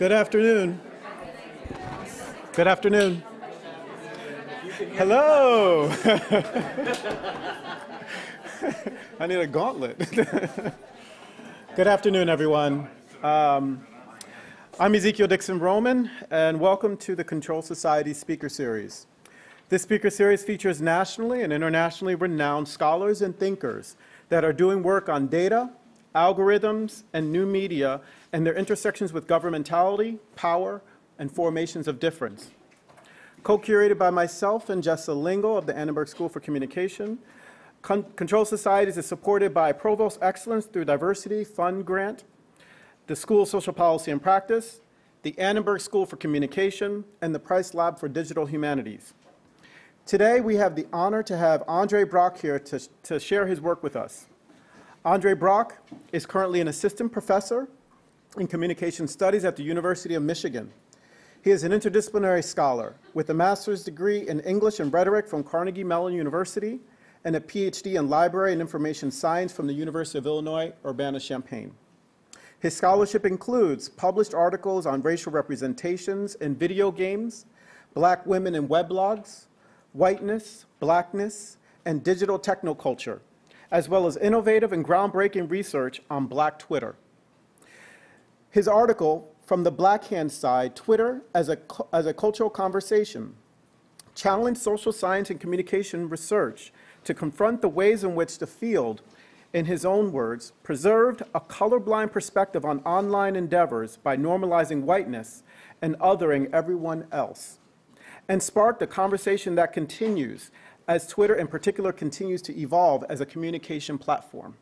Good afternoon. Good afternoon. Hello. I need a gauntlet. Good afternoon, everyone. I'm Ezekiel Dixon Roman, and welcome to the Control Society Speaker Series. This speaker series features nationally and internationally renowned scholars and thinkers that are doing work on data, algorithms, and new media, and their intersections with governmentality, power, and formations of difference. Co-curated by myself and Jessa Lingle of the Annenberg School for Communication, Control Societies is supported by Provost Excellence through Diversity Fund Grant, the School of Social Policy and Practice, the Annenberg School for Communication, and the Price Lab for Digital Humanities. Today, we have the honor to have Andre Brock here to share his work with us. Andre Brock is currently an assistant professor in communication studies at the University of Michigan. He is an interdisciplinary scholar with a master's degree in English and rhetoric from Carnegie Mellon University and a PhD in library and information science from the University of Illinois, Urbana-Champaign. His scholarship includes published articles on racial representations in video games, Black women in weblogs, whiteness, Blackness, and digital technoculture, as well as innovative and groundbreaking research on Black Twitter. His article, From the Black Hand Side, Twitter as a Cultural Conversation, challenged social science and communication research to confront the ways in which the field, in his own words, preserved a colorblind perspective on online endeavors by normalizing whiteness and othering everyone else, and sparked a conversation that continues as Twitter in particular continues to evolve as a communication platform.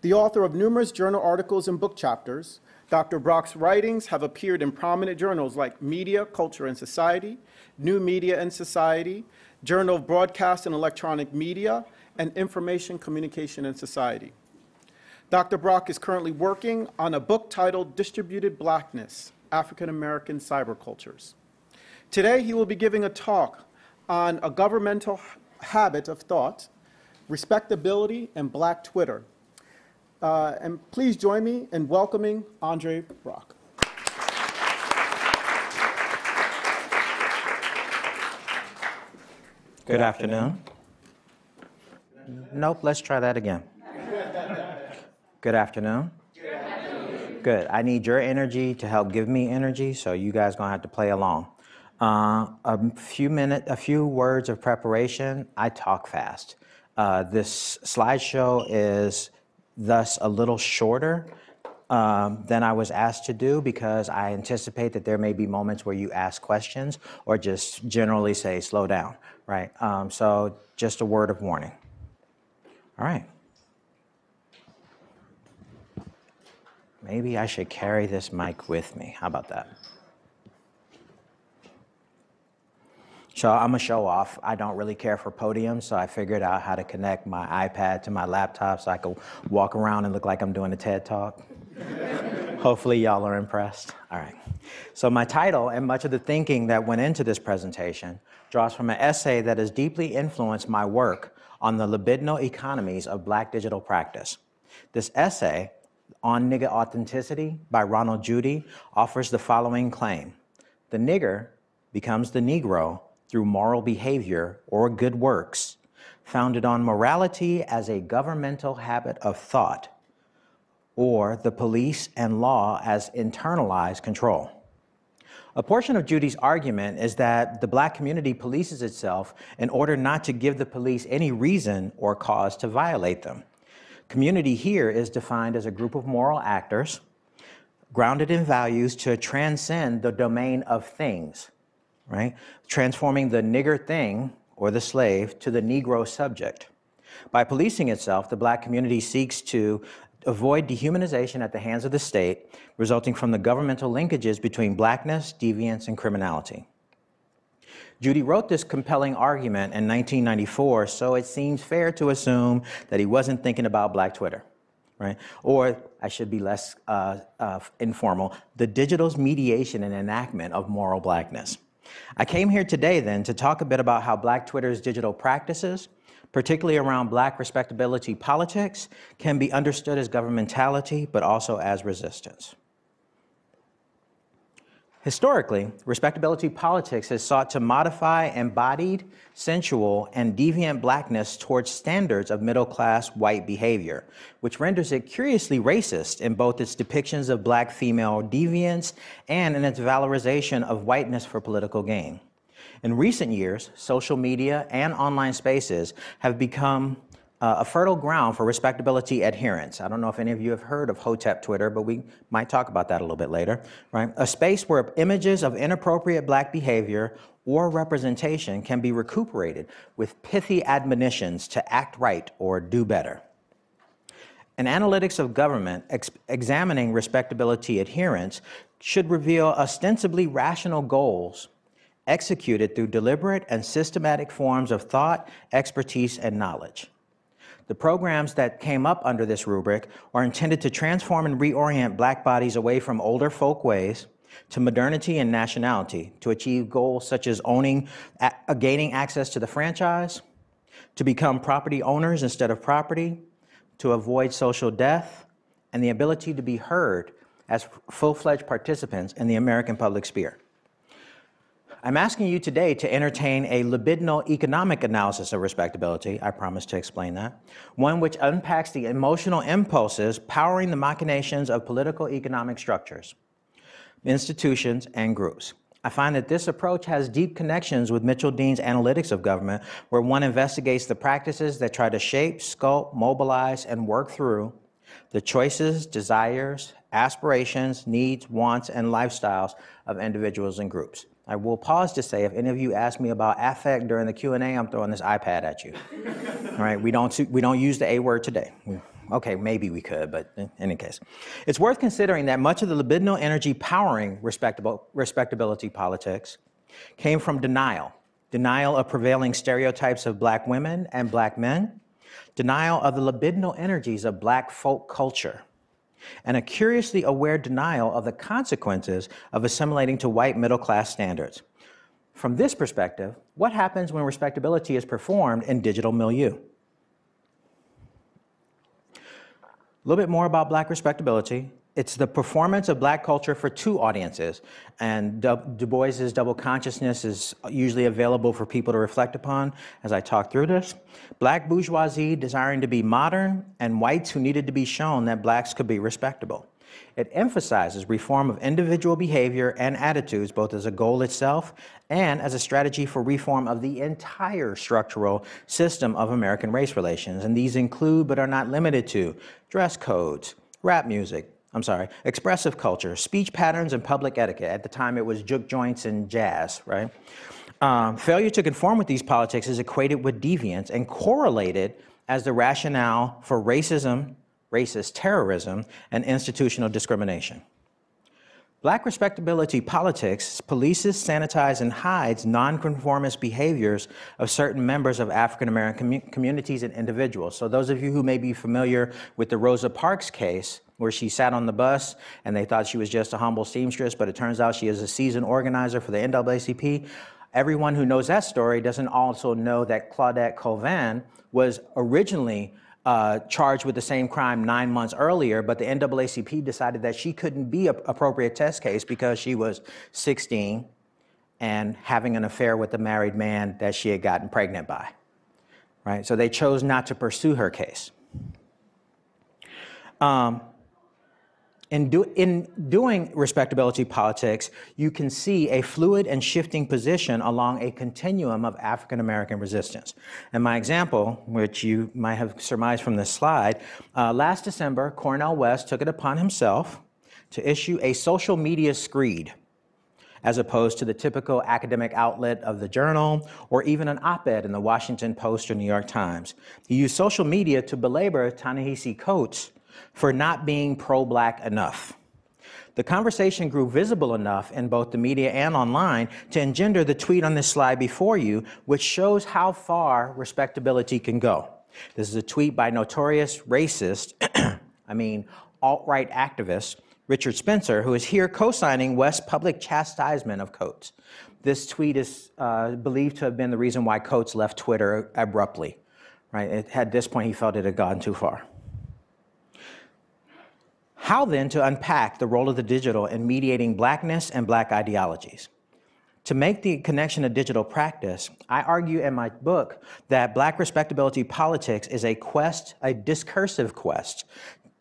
The author of numerous journal articles and book chapters, Dr. Brock's writings have appeared in prominent journals like Media, Culture, and Society, New Media and Society, Journal of Broadcast and Electronic Media, and Information, Communication, and Society. Dr. Brock is currently working on a book titled Distributed Blackness, African American Cybercultures. Today, he will be giving a talk on a governmental habit of thought, respectability, and Black Twitter. And please join me in welcoming Andre Brock. Good afternoon. Nope, let's try that again. Good afternoon. Good. I need your energy to help give me energy, so you guys gonna have to play along. A few words of preparation. I talk fast. This slideshow is thus a little shorter than I was asked to do because I anticipate that there may be moments where you ask questions or just generally say slow down, right? So just a word of warning. All right. Maybe I should carry this mic with me. How about that? So I'm a show off. I don't really care for podiums, so I figured out how to connect my iPad to my laptop so I could walk around and look like I'm doing a TED Talk. Hopefully y'all are impressed. All right. So my title and much of the thinking that went into this presentation draws from an essay that has deeply influenced my work on the libidinal economies of Black digital practice. This essay, On Nigga Authenticity by Ronald Judy, offers the following claim. The nigger becomes the Negro through moral behavior or good works, founded on morality as a governmental habit of thought, or the police and law as internalized control. A portion of Judy's argument is that the Black community polices itself in order not to give the police any reason or cause to violate them. Community here is defined as a group of moral actors grounded in values to transcend the domain of things, right? Transforming the nigger thing, or the slave, to the Negro subject. By policing itself, the Black community seeks to avoid dehumanization at the hands of the state, resulting from the governmental linkages between Blackness, deviance, and criminality. Judy wrote this compelling argument in 1994, so it seems fair to assume that he wasn't thinking about Black Twitter, right? Or, I should be less informal, the digital's mediation and enactment of moral Blackness. I came here today then to talk a bit about how Black Twitter's digital practices, particularly around Black respectability politics, can be understood as governmentality, but also as resistance. Historically, respectability politics has sought to modify embodied, sensual, and deviant blackness towards standards of middle-class white behavior, which renders it curiously racist in both its depictions of black female deviance and in its valorization of whiteness for political gain. In recent years, social media and online spaces have become a fertile ground for respectability adherents. I don't know if any of you have heard of Hotep Twitter, but we might talk about that a little bit later, right? A space where images of inappropriate black behavior or representation can be recuperated with pithy admonitions to act right or do better. An analytics of government examining respectability adherents should reveal ostensibly rational goals executed through deliberate and systematic forms of thought, expertise, and knowledge. The programs that came up under this rubric are intended to transform and reorient black bodies away from older folk ways to modernity and nationality to achieve goals such as gaining access to the franchise, to become property owners instead of property, to avoid social death, and the ability to be heard as full-fledged participants in the American public sphere. I'm asking you today to entertain a libidinal economic analysis of respectability. I promise to explain that. One which unpacks the emotional impulses powering the machinations of political economic structures, institutions, and groups. I find that this approach has deep connections with Mitchell Dean's analytics of government, where one investigates the practices that try to shape, sculpt, mobilize, and work through the choices, desires, aspirations, needs, wants, and lifestyles of individuals and groups. I will pause to say, if any of you ask me about affect during the Q&A, I'm throwing this iPad at you. All right, we don't use the A word today. Okay, maybe we could, but in any case. It's worth considering that much of the libidinal energy powering respectability politics came from denial of prevailing stereotypes of black women and black men, denial of the libidinal energies of black folk culture, and a curiously aware denial of the consequences of assimilating to white middle-class standards. From this perspective, what happens when respectability is performed in digital milieu? A little bit more about black respectability. It's the performance of black culture for two audiences, and Du Bois's double consciousness is usually available for people to reflect upon as I talk through this. Black bourgeoisie desiring to be modern, and whites who needed to be shown that blacks could be respectable. It emphasizes reform of individual behavior and attitudes, both as a goal itself and as a strategy for reform of the entire structural system of American race relations. And these include, but are not limited to, dress codes, rap music, expressive culture, speech patterns, and public etiquette. At the time, it was juke joints and jazz, right? Failure to conform with these politics is equated with deviance and correlated as the rationale for racism, racist terrorism, and institutional discrimination. Black respectability politics polices, sanitizes, and hides nonconformist behaviors of certain members of African American communities and individuals. So those of you who may be familiar with the Rosa Parks case, where she sat on the bus and they thought she was just a humble seamstress, but it turns out she is a seasoned organizer for the NAACP. Everyone who knows that story doesn't also know that Claudette Colvin was originally charged with the same crime 9 months earlier, but the NAACP decided that she couldn't be an appropriate test case because she was 16 and having an affair with the married man that she had gotten pregnant by, right? So they chose not to pursue her case. In doing respectability politics, you can see a fluid and shifting position along a continuum of African American resistance. And my example, which you might have surmised from this slide, last December, Cornel West took it upon himself to issue a social media screed, as opposed to the typical academic outlet of the Journal or even an op-ed in the Washington Post or New York Times. He used social media to belabor Ta-Nehisi Coates for not being pro-black enough. The conversation grew visible enough in both the media and online to engender the tweet on this slide before you, which shows how far respectability can go. This is a tweet by notorious racist, alt-right activist, Richard Spencer, who is here co-signing West's public chastisement of Coates. This tweet is believed to have been the reason why Coates left Twitter abruptly, right? At this point, he felt it had gone too far. How then to unpack the role of the digital in mediating Blackness and Black ideologies? To make the connection to digital practice, I argue in my book that Black respectability politics is a quest, a discursive quest,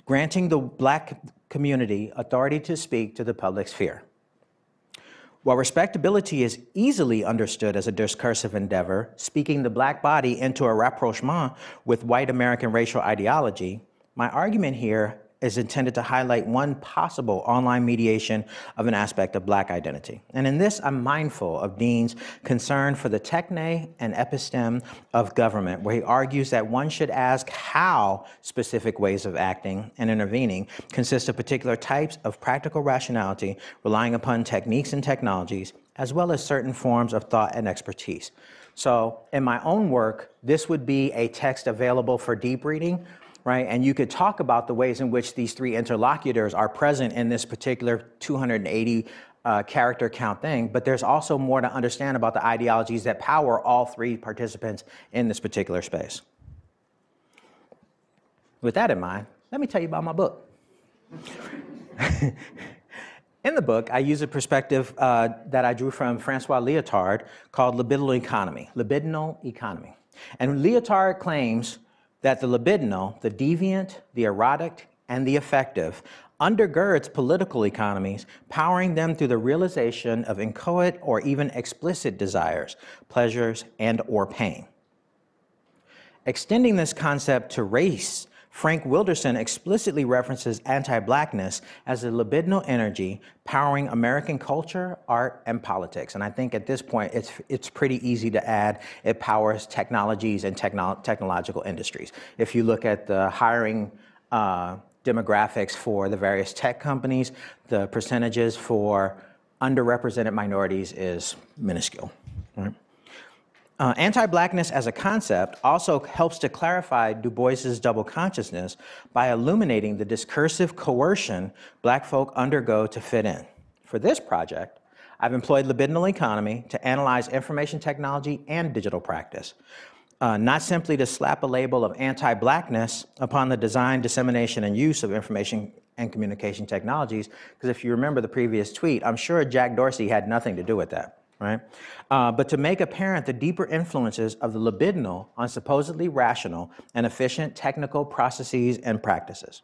granting the Black community authority to speak to the public sphere. While respectability is easily understood as a discursive endeavor, speaking the Black body into a rapprochement with white American racial ideology, my argument here is intended to highlight one possible online mediation of an aspect of Black identity. And in this, I'm mindful of Dean's concern for the techne and episteme of government, where he argues that one should ask how specific ways of acting and intervening consist of particular types of practical rationality relying upon techniques and technologies, as well as certain forms of thought and expertise. So in my own work, this would be a text available for deep reading, right? And you could talk about the ways in which these three interlocutors are present in this particular 280 character count thing, but there's also more to understand about the ideologies that power all three participants in this particular space. With that in mind, let me tell you about my book. In the book, I use a perspective that I drew from Francois Lyotard called Libidinal Economy, Libidinal Economy. And Lyotard claims that the libidinal, the deviant, the erotic, and the affective undergirds political economies, powering them through the realization of inchoate or even explicit desires, pleasures, and or pain. Extending this concept to race, Frank Wilderson explicitly references anti-Blackness as a libidinal energy powering American culture, art, and politics. And I think at this point, it's pretty easy to add it powers technologies and technological industries. If you look at the hiring demographics for the various tech companies, the percentages for underrepresented minorities is minuscule. Right? Anti-Blackness as a concept also helps to clarify Du Bois's double consciousness by illuminating the discursive coercion Black folk undergo to fit in. For this project, I've employed Libidinal Economy to analyze information technology and digital practice, not simply to slap a label of anti-Blackness upon the design, dissemination, and use of information and communication technologies, because if you remember the previous tweet, I'm sure Jack Dorsey had nothing to do with that. Right? But to make apparent the deeper influences of the libidinal on supposedly rational and efficient technical processes and practices.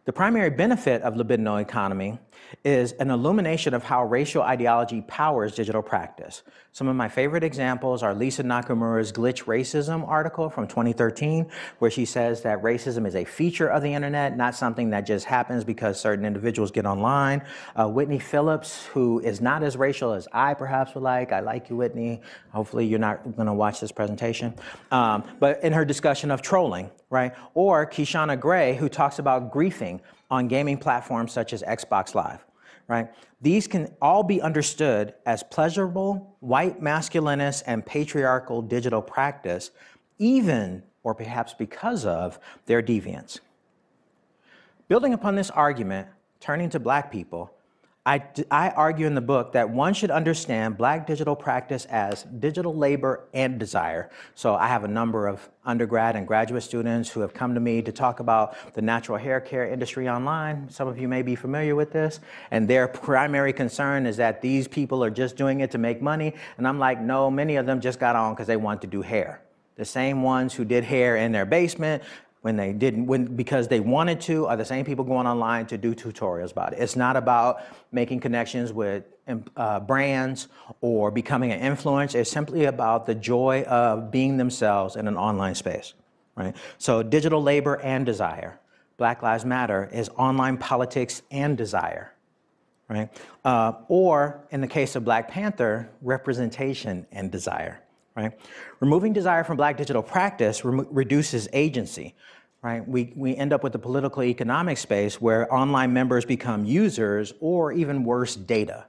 The primary benefit of libidinal economy is an illumination of how racial ideology powers digital practice. Some of my favorite examples are Lisa Nakamura's Glitch Racism article from 2013, where she says that racism is a feature of the internet, not something that just happens because certain individuals get online. Whitney Phillips, who is not as racial as I perhaps would like. I like you, Whitney. Hopefully you're not gonna watch this presentation. But in her discussion of trolling, right? Or Kishana Gray, who talks about griefing on gaming platforms such as Xbox Live, right? These can all be understood as pleasurable, white masculinist, and patriarchal digital practice, even or perhaps because of their deviance. Building upon this argument, turning to Black people, I argue in the book that one should understand Black digital practice as digital labor and desire. So I have a number of undergrad and graduate students who have come to me to talk about the natural hair care industry online. Some of you may be familiar with this. And their primary concern is that these people are just doing it to make money. And I'm like, no, many of them just got on because they want to do hair. The same ones who did hair in their basement because they wanted to, are the same people going online to do tutorials about it. It's not about making connections with brands or becoming an influencer. It's simply about the joy of being themselves in an online space, right? So digital labor and desire. Black Lives Matter is online politics and desire, right? Or in the case of Black Panther, representation and desire. Right? Removing desire from Black digital practice reduces agency. Right? We end up with a political economic space where online members become users or even worse, data.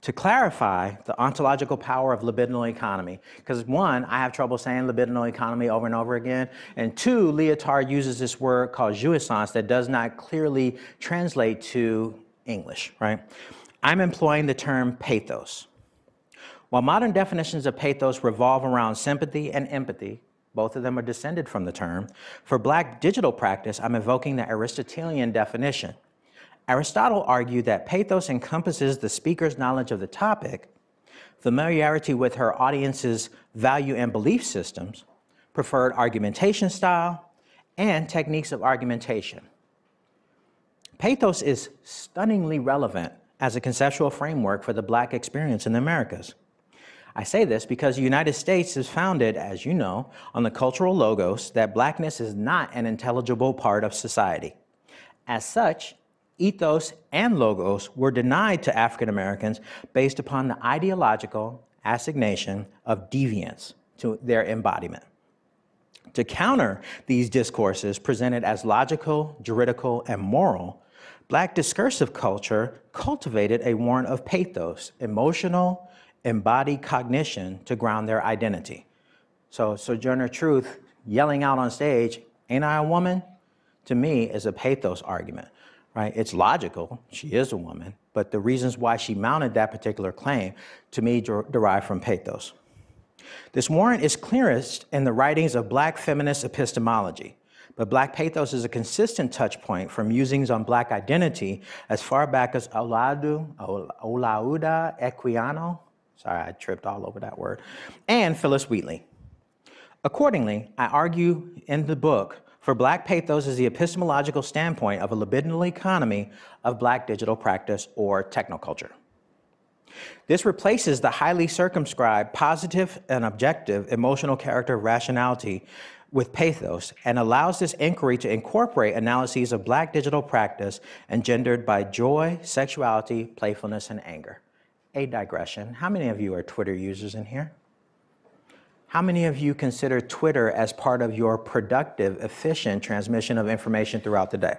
To clarify the ontological power of libidinal economy, because one, I have trouble saying libidinal economy over and over again, and two, Lyotard uses this word called jouissance that does not clearly translate to English, right? I'm employing the term pathos. While modern definitions of pathos revolve around sympathy and empathy, both of them are descended from the term. For Black digital practice, I'm evoking the Aristotelian definition. Aristotle argued that pathos encompasses the speaker's knowledge of the topic, familiarity with her audience's value and belief systems, preferred argumentation style, and techniques of argumentation. Pathos is stunningly relevant as a conceptual framework for the Black experience in the Americas. I say this because the United States is founded, as you know, on the cultural logos that Blackness is not an intelligible part of society. As such, ethos and logos were denied to African Americans based upon the ideological assignation of deviance to their embodiment. To counter these discourses presented as logical, juridical, and moral, Black discursive culture cultivated a warrant of pathos, emotional, embodied cognition to ground their identity. So Sojourner Truth yelling out on stage, "Ain't I a woman?" to me is a pathos argument, right? It's logical, she is a woman, but the reasons why she mounted that particular claim to me derive from pathos. This warrant is clearest in the writings of Black feminist epistemology, but Black pathos is a consistent touch point for musings on Black identity as far back as Olaudah Equiano, sorry, I tripped all over that word, and Phyllis Wheatley. Accordingly, I argue in the book for Black pathos is the epistemological standpoint of a libidinal economy of Black digital practice or technoculture. This replaces the highly circumscribed, positive and objective emotional character of rationality with pathos and allows this inquiry to incorporate analyses of Black digital practice engendered by joy, sexuality, playfulness, and anger. A digression. How many of you are Twitter users in here? How many of you consider Twitter as part of your productive, efficient transmission of information throughout the day?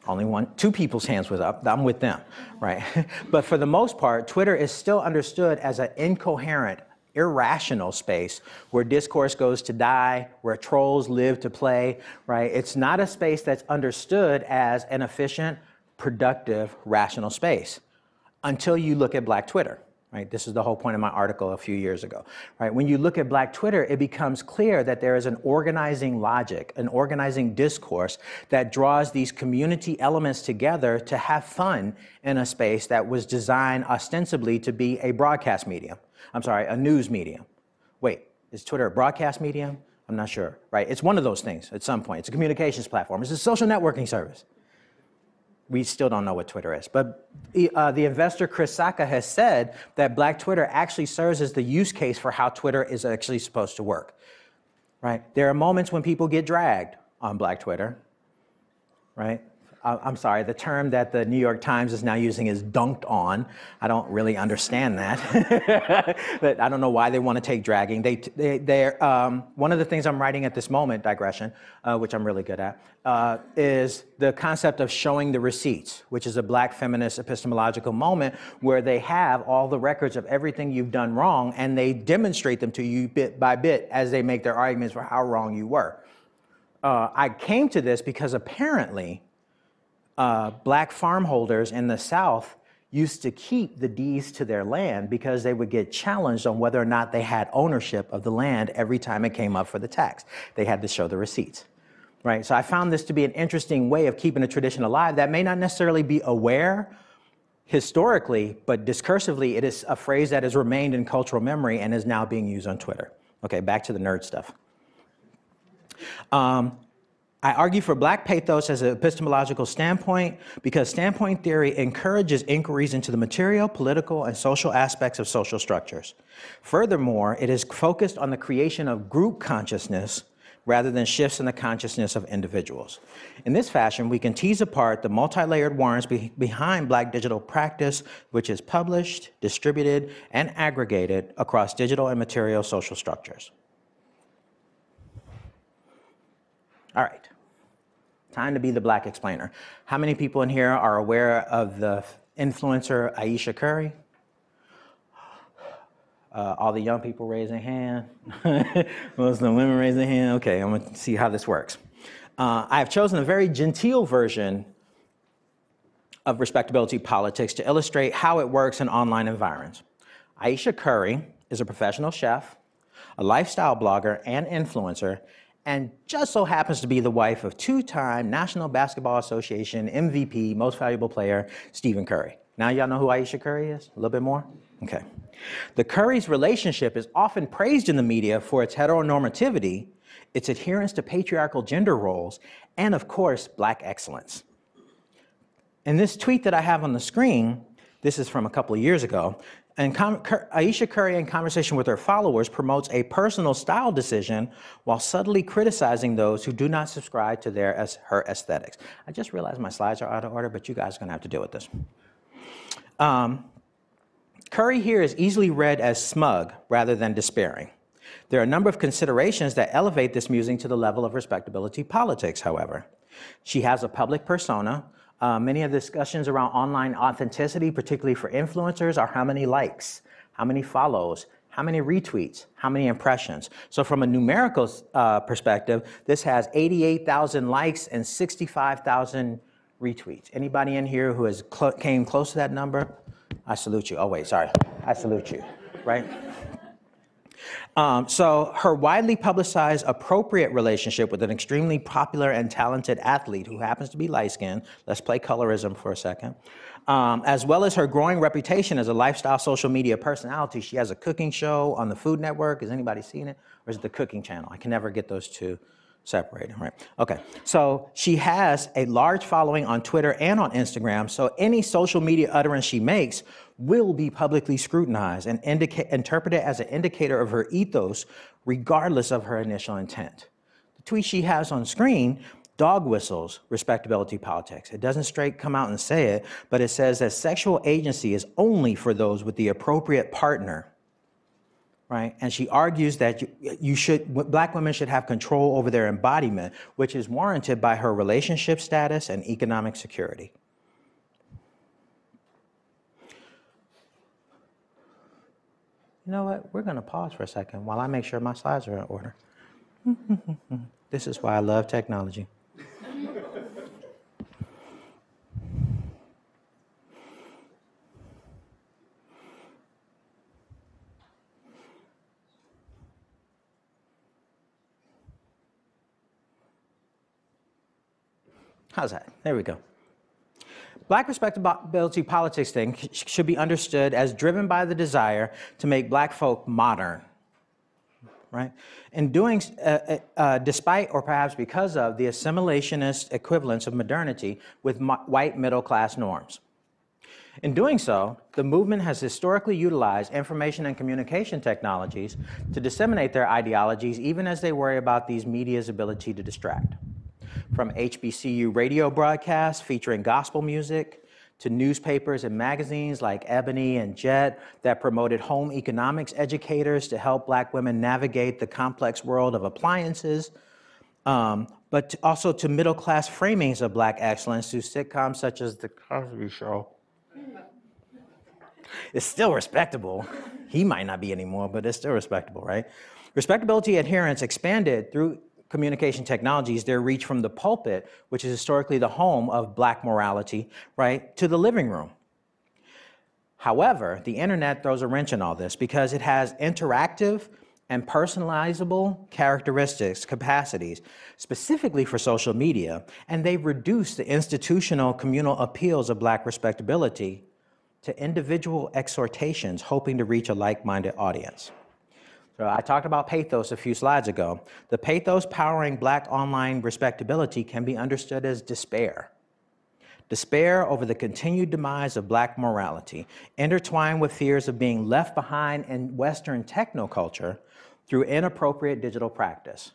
Only two people's hands was up. I'm with them, right? But for the most part, Twitter is still understood as an incoherent, irrational space where discourse goes to die, where trolls live to play, right? It's not a space that's understood as an efficient, productive, rational space until you look at Black Twitter. Right? This is the whole point of my article a few years ago. Right? When you look at Black Twitter, it becomes clear that there is an organizing logic, an organizing discourse that draws these community elements together to have fun in a space that was designed ostensibly to be a broadcast medium. I'm sorry, a news medium. Wait, is Twitter a broadcast medium? I'm not sure. Right? It's one of those things at some point. It's a communications platform. It's a social networking service. We still don't know what Twitter is. But the investor Chris Sacca has said that Black Twitter actually serves as the use case for how Twitter is actually supposed to work, right? There are moments when people get dragged on Black Twitter, right? I'm sorry, the term that the New York Times is now using is dunked on. I don't really understand that. But I don't know why they want to take dragging. One of the things I'm writing at this moment, digression, which I'm really good at, is the concept of showing the receipts, which is a Black feminist epistemological moment where they have all the records of everything you've done wrong and they demonstrate them to you bit by bit as they make their arguments for how wrong you were. I came to this because apparently Black farmholders in the South used to keep the deeds to their land because they would get challenged on whether or not they had ownership of the land every time it came up for the tax. They had to show the receipts, right? So I found this to be an interesting way of keeping a tradition alive that may not necessarily be aware historically, but discursively, it is a phrase that has remained in cultural memory and is now being used on Twitter. Okay, back to the nerd stuff. I argue for Black pathos as an epistemological standpoint because standpoint theory encourages inquiries into the material, political, and social aspects of social structures. Furthermore, it is focused on the creation of group consciousness rather than shifts in the consciousness of individuals. In this fashion, we can tease apart the multi-layered warrants behind Black digital practice, which is published, distributed, and aggregated across digital and material social structures. All right. Time to be the Black explainer. How many people in here are aware of the influencer Ayesha Curry? All the young people raise their hand. Most of the women raise their hand. Okay, I'm going to see how this works. I have chosen a very genteel version of respectability politics to illustrate how it works in online environments. Ayesha Curry is a professional chef, a lifestyle blogger and influencer, and just so happens to be the wife of two-time National Basketball Association MVP, Most Valuable Player, Stephen Curry. Now y'all know who Ayesha Curry is? A little bit more? Okay. The Curry's relationship is often praised in the media for its heteronormativity, its adherence to patriarchal gender roles, and of course, Black excellence. In this tweet that I have on the screen, this is from a couple of years ago, and Ayesha Curry, in conversation with her followers, promotes a personal style decision while subtly criticizing those who do not subscribe to her aesthetics. I just realized my slides are out of order, but you guys are gonna have to deal with this. Curry here is easily read as smug rather than despairing. There are a number of considerations that elevate this musing to the level of respectability politics, however. She has a public persona. Many of the discussions around online authenticity, particularly for influencers, are how many likes, how many follows, how many retweets, how many impressions. So from a numerical perspective, this has 88,000 likes and 65,000 retweets. Anybody in here who has came close to that number? I salute you. Oh wait, sorry. I salute you, right? So her widely publicized appropriate relationship with an extremely popular and talented athlete who happens to be light-skinned, let's play colorism for a second, as well as her growing reputation as a lifestyle social media personality. She has a cooking show on the Food Network. Has anybody seen it? Or is it the Cooking Channel? I can never get those two separated, right? Okay, so she has a large following on Twitter and on Instagram, so any social media utterance she makes will be publicly scrutinized and interpreted as an indicator of her ethos, regardless of her initial intent. The tweet she has on screen dog whistles respectability politics. It doesn't straight come out and say it, but it says that sexual agency is only for those with the appropriate partner. Right? And she argues that Black women should have control over their embodiment, which is warranted by her relationship status and economic security. You know what? We're going to pause for a second while I make sure my slides are in order. This is why I love technology. How's that? There we go. Black respectability politics thing should be understood as driven by the desire to make Black folk modern, right? In doing, despite or perhaps because of the assimilationist equivalence of modernity with white middle-class norms. In doing so, the movement has historically utilized information and communication technologies to disseminate their ideologies, even as they worry about these media's ability to distract. From HBCU radio broadcasts featuring gospel music, to newspapers and magazines like Ebony and Jet that promoted home economics educators to help Black women navigate the complex world of appliances, but also to middle-class framings of Black excellence through sitcoms such as The Cosby Show. It's still respectable. He might not be anymore, but it's still respectable, right? Respectability adherence expanded through communication technologies, their reach from the pulpit, which is historically the home of Black morality, right, to the living room. However, the internet throws a wrench in all this because it has interactive and personalizable characteristics, capacities, specifically for social media, and they've reduced the institutional communal appeals of Black respectability to individual exhortations hoping to reach a like-minded audience. So I talked about pathos a few slides ago. The pathos powering Black online respectability can be understood as despair. Despair over the continued demise of Black morality, intertwined with fears of being left behind in Western technoculture through inappropriate digital practice.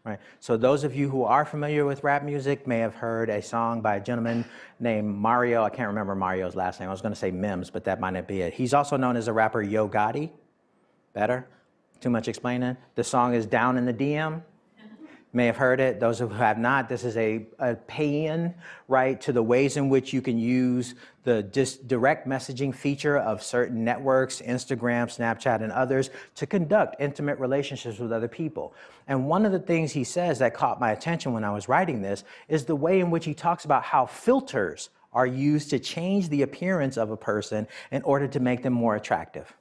Right? So those of you who are familiar with rap music may have heard a song by a gentleman named Mario. I can't remember Mario's last name. I was going to say Mims, but that might not be it. He's also known as the rapper Yo Gotti. Better? Too much explaining? The song is Down in the DM. May have heard it. Those who have not, this is a pay-in, right, to the ways in which you can use the direct messaging feature of certain networks, Instagram, Snapchat, and others, to conduct intimate relationships with other people. And one of the things he says that caught my attention when I was writing this is the way in which he talks about how filters are used to change the appearance of a person in order to make them more attractive.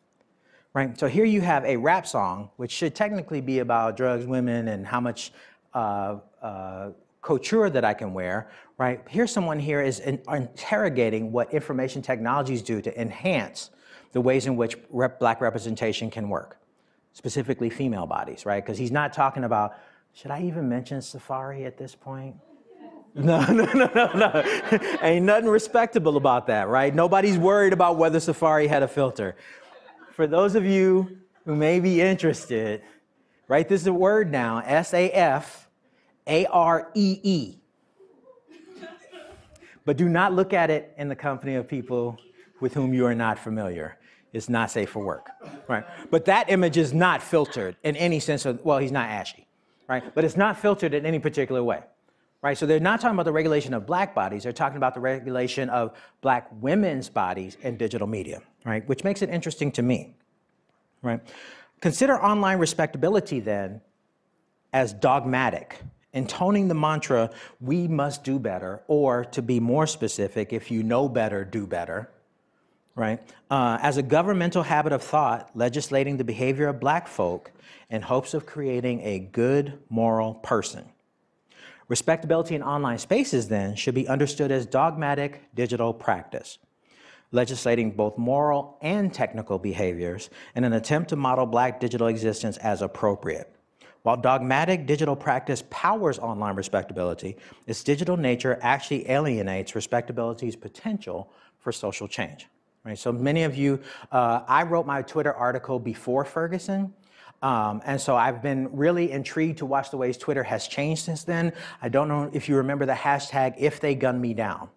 right? So here you have a rap song, which should technically be about drugs, women, and how much couture that I can wear, right? Here's someone here is interrogating what information technologies do to enhance the ways in which black representation can work, specifically female bodies, right? Because he's not talking about, should I even mention Safari at this point? No. Ain't nothing respectable about that, right? Nobody's worried about whether Safari had a filter. For those of you who may be interested, write this word down, Safaree. But do not look at it in the company of people with whom you are not familiar. It's not safe for work, right? But that image is not filtered in any sense of, well, he's not ashy, right? But it's not filtered in any particular way, right? So they're not talking about the regulation of black bodies. They're talking about the regulation of black women's bodies in digital media, right? Which makes it interesting to me, right? Consider online respectability then as dogmatic, intoning the mantra, we must do better, or to be more specific, if you know better, do better, right? As a governmental habit of thought, legislating the behavior of black folk in hopes of creating a good, moral person. Respectability in online spaces, then, should be understood as dogmatic digital practice, legislating both moral and technical behaviors in an attempt to model black digital existence as appropriate. While dogmatic digital practice powers online respectability, its digital nature actually alienates respectability's potential for social change. Right? So many of you, I wrote my Twitter article before Ferguson, and so I've been really intrigued to watch the ways Twitter has changed since then. I don't know if you remember the hashtag, if they gun me down.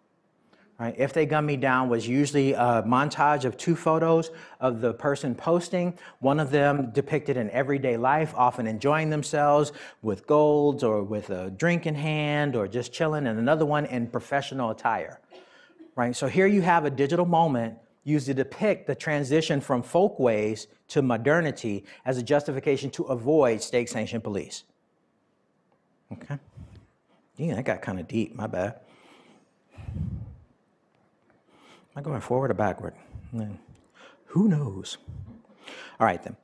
Right? If they gun me down was usually a montage of two photos of the person posting. One of them depicted in everyday life, often enjoying themselves with golds or with a drink in hand or just chilling, and another one in professional attire. Right? So here you have a digital moment used to depict the transition from folkways to modernity as a justification to avoid state-sanctioned police. Okay? Yeah, that got kind of deep, my bad. Am I going forward or backward? Who knows? All right, then.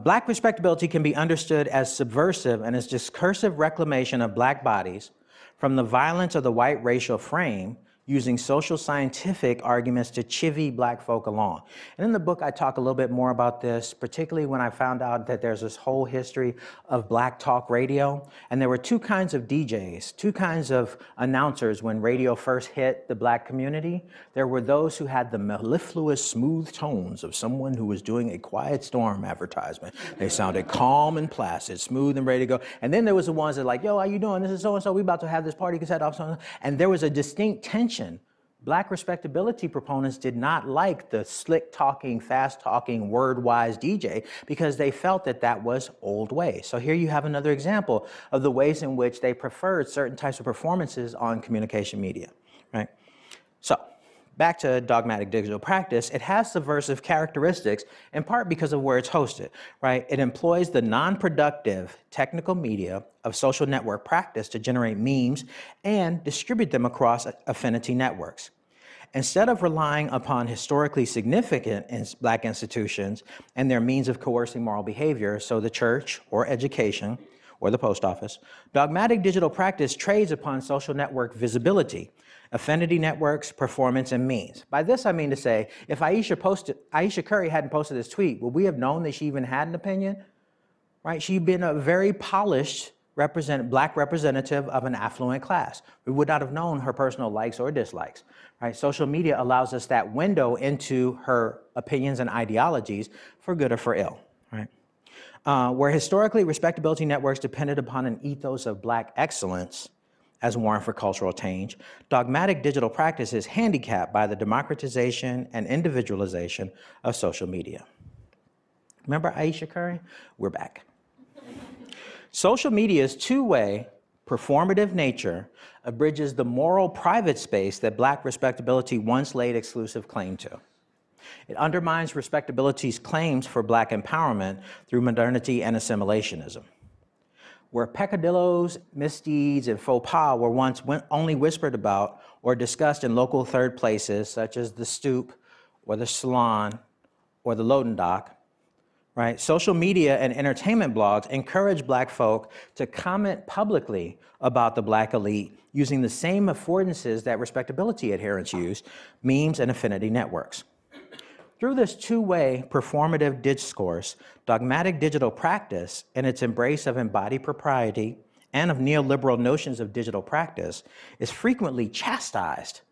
Black respectability can be understood as subversive and as discursive reclamation of black bodies from the violence of the white racial frame, using social scientific arguments to chivvy black folk along. And in the book, I talk a little bit more about this, particularly when I found out that there's this whole history of black talk radio. And there were two kinds of DJs, two kinds of announcers when radio first hit the black community. There were those who had the mellifluous, smooth tones of someone who was doing a Quiet Storm advertisement. They sounded calm and placid, smooth and ready to go. And then there was the ones that like, yo, how you doing? This is so-and-so. We about to have this party cassette off. And there was a distinct tension. Black respectability proponents did not like the slick-talking, fast-talking, word-wise DJ because they felt that that was old ways. So here you have another example of the ways in which they preferred certain types of performances on communication media, right? So back to dogmatic digital practice, it has subversive characteristics in part because of where it's hosted, right? It employs the non-productive technical media of social network practice to generate memes and distribute them across affinity networks. Instead of relying upon historically significant black institutions and their means of coercing moral behavior, so the church or education or the post office, dogmatic digital practice trades upon social network visibility, affinity networks, performance, and means. By this, I mean to say, if Ayesha Curry hadn't posted this tweet, would we have known that she even had an opinion? Right? She'd been a very polished black representative of an affluent class. We would not have known her personal likes or dislikes. Right? Social media allows us that window into her opinions and ideologies for good or for ill. Right? Where historically respectability networks depended upon an ethos of black excellence as warrant for cultural change, dogmatic digital practice is handicapped by the democratization and individualization of social media. Remember Ayesha Curry? We're back. Social media's two-way, performative nature abridges the moral private space that black respectability once laid exclusive claim to. It undermines respectability's claims for black empowerment through modernity and assimilationism. Where peccadillos, misdeeds, and faux pas were once only whispered about or discussed in local third places, such as the stoop, or the salon, or the loading dock, right? Social media and entertainment blogs encourage Black folk to comment publicly about the Black elite using the same affordances that respectability adherents use, memes and affinity networks. Through this two-way performative discourse, dogmatic digital practice and its embrace of embodied propriety and of neoliberal notions of digital practice is frequently chastised,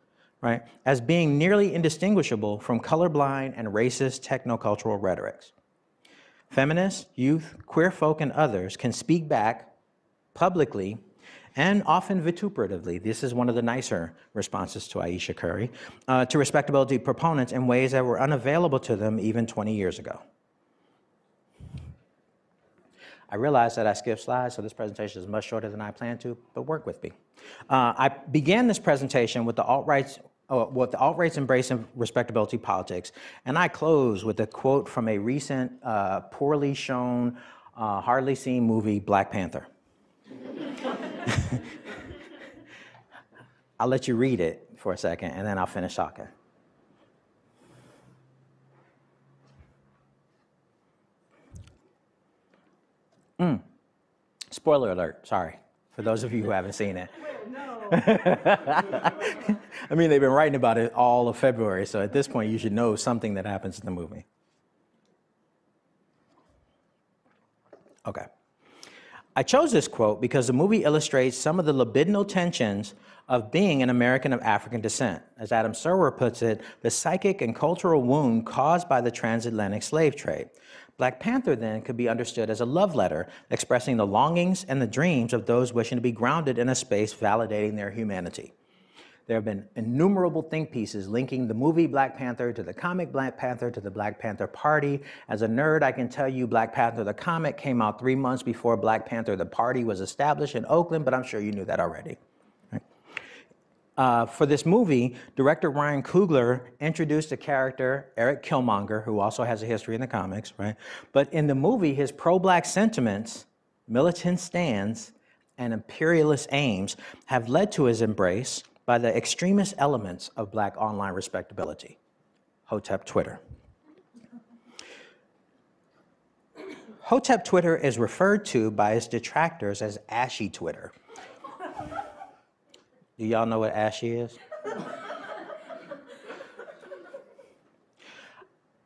right, as being nearly indistinguishable from colorblind and racist technocultural rhetorics. Feminists, youth, queer folk, and others can speak back publicly and often vituperatively, this is one of the nicer responses to Ayesha Curry, to respectability proponents in ways that were unavailable to them even 20 years ago. I realize that I skipped slides, so this presentation is much shorter than I planned to, but work with me. I began this presentation with the alt-right's embrace of respectability politics, and I close with a quote from a recent, poorly shown, hardly seen movie, Black Panther. I'll let you read it for a second, and then I'll finish talking. Spoiler alert, sorry, for those of you who haven't seen it. I mean, they've been writing about it all of February, so at this point, you should know something that happens in the movie. Okay. I chose this quote because the movie illustrates some of the libidinal tensions of being an American of African descent. As Adam Serwer puts it, the psychic and cultural wound caused by the transatlantic slave trade. Black Panther, then, could be understood as a love letter expressing the longings and the dreams of those wishing to be grounded in a space validating their humanity. There have been innumerable think pieces linking the movie Black Panther to the comic Black Panther to the Black Panther Party. As a nerd, I can tell you Black Panther the comic came out 3 months before Black Panther the Party was established in Oakland, but I'm sure you knew that already. For this movie, director Ryan Coogler introduced a character, Eric Killmonger, who also has a history in the comics, right? But in the movie, his pro-Black sentiments, militant stands, and imperialist aims have led to his embrace by the extremist elements of Black online respectability, Hotep Twitter. Hotep Twitter is referred to by its detractors as ashy Twitter. Do y'all know what ashy is?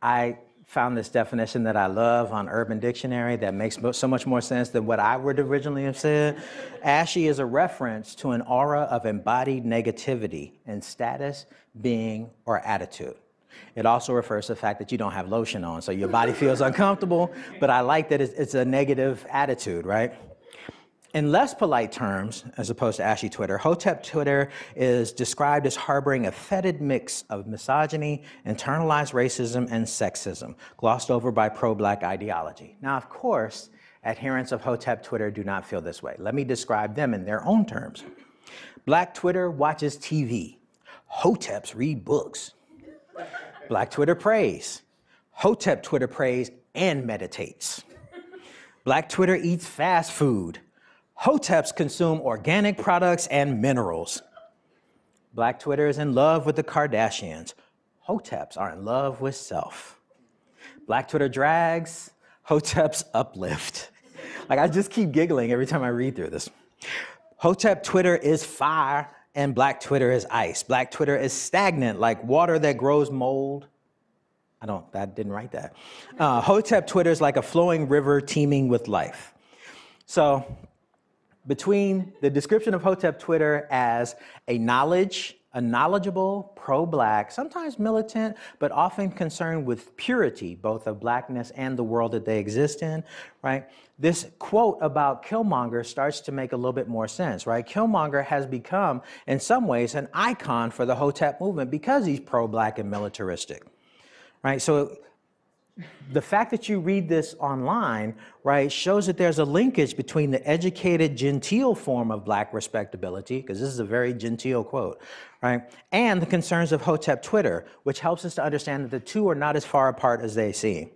I found this definition that I love on Urban Dictionary that makes so much more sense than what I would originally have said. Ashy is a reference to an aura of embodied negativity in status, being, or attitude. It also refers to the fact that you don't have lotion on, so your body feels uncomfortable, but I like that it's a negative attitude, right? In less polite terms, as opposed to ashy Twitter, Hotep Twitter is described as harboring a fetid mix of misogyny, internalized racism, and sexism, glossed over by pro-Black ideology. Now, of course, adherents of Hotep Twitter do not feel this way. Let me describe them in their own terms. Black Twitter watches TV. Hoteps read books. Black Twitter prays. Hotep Twitter prays and meditates. Black Twitter eats fast food. Hoteps consume organic products and minerals. Black Twitter is in love with the Kardashians. Hoteps are in love with self. Black Twitter drags. Hoteps uplift. Like, I just keep giggling every time I read through this. Hotep Twitter is fire and Black Twitter is ice. Black Twitter is stagnant like water that grows mold. I didn't write that. Hotep Twitter is like a flowing river teeming with life. So, between the description of Hotep Twitter as a knowledgeable, pro-Black, sometimes militant, but often concerned with purity, both of Blackness and the world that they exist in, right? This quote about Killmonger starts to make a little bit more sense, right? Killmonger has become, in some ways, an icon for the Hotep movement because he's pro-Black and militaristic, right? So the fact that you read this online, right, shows that there's a linkage between the educated, genteel form of Black respectability, because this is a very genteel quote, right, and the concerns of Hotep Twitter, which helps us to understand that the two are not as far apart as they seem.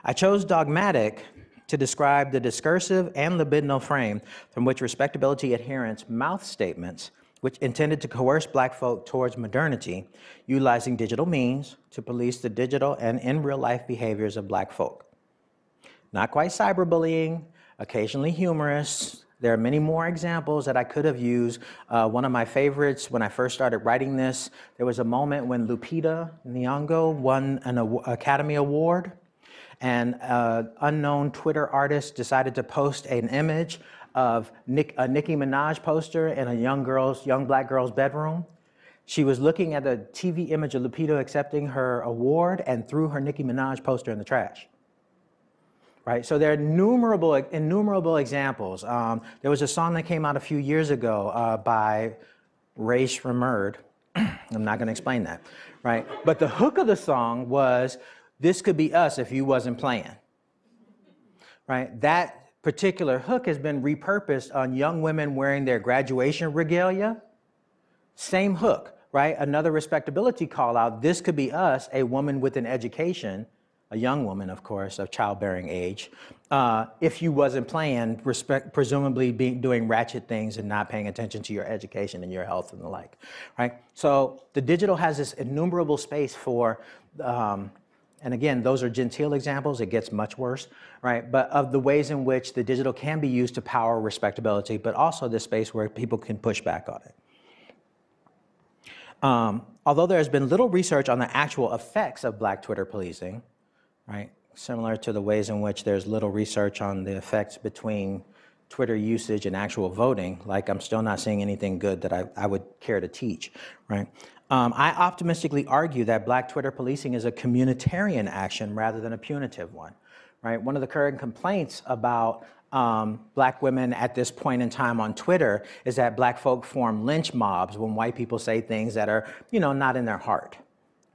I chose dogmatic to describe the discursive and libidinal frame from which respectability adherents mouth statements which intended to coerce black folk towards modernity, utilizing digital means to police the digital and in real life behaviors of black folk. Not quite cyberbullying, occasionally humorous. There are many more examples that I could have used. One of my favorites, when I first started writing this, there was a moment when Lupita Nyong'o won an Academy Award, and an unknown Twitter artist decided to post an image of a Nicki Minaj poster in a young black girl's bedroom. She was looking at a TV image of Lupita accepting her award and threw her Nicki Minaj poster in the trash. Right, so there are innumerable examples. There was a song that came out a few years ago by Ray Shremmerd. I'm not going to explain that, right? But the hook of the song was, "This could be us if you wasn't playing." Right, that particular hook has been repurposed on young women wearing their graduation regalia. Same hook, right? Another respectability call out. This could be us, a woman with an education. A young woman, of course, of childbearing age, if you wasn't playing, presumably doing ratchet things and not paying attention to your education and your health and the like, right? So the digital has this innumerable space for, and again, those are genteel examples, it gets much worse, right? But of the ways in which the digital can be used to power respectability, but also this space where people can push back on it. Although there has been little research on the actual effects of Black Twitter policing, right? Similar to the ways in which there's little research on the effects between Twitter usage and actual voting, like I'm still not seeing anything good that I would care to teach, right? I optimistically argue that Black Twitter policing is a communitarian action rather than a punitive one, right? One of the current complaints about Black women at this point in time on Twitter is that Black folk form lynch mobs when white people say things that are, not in their heart.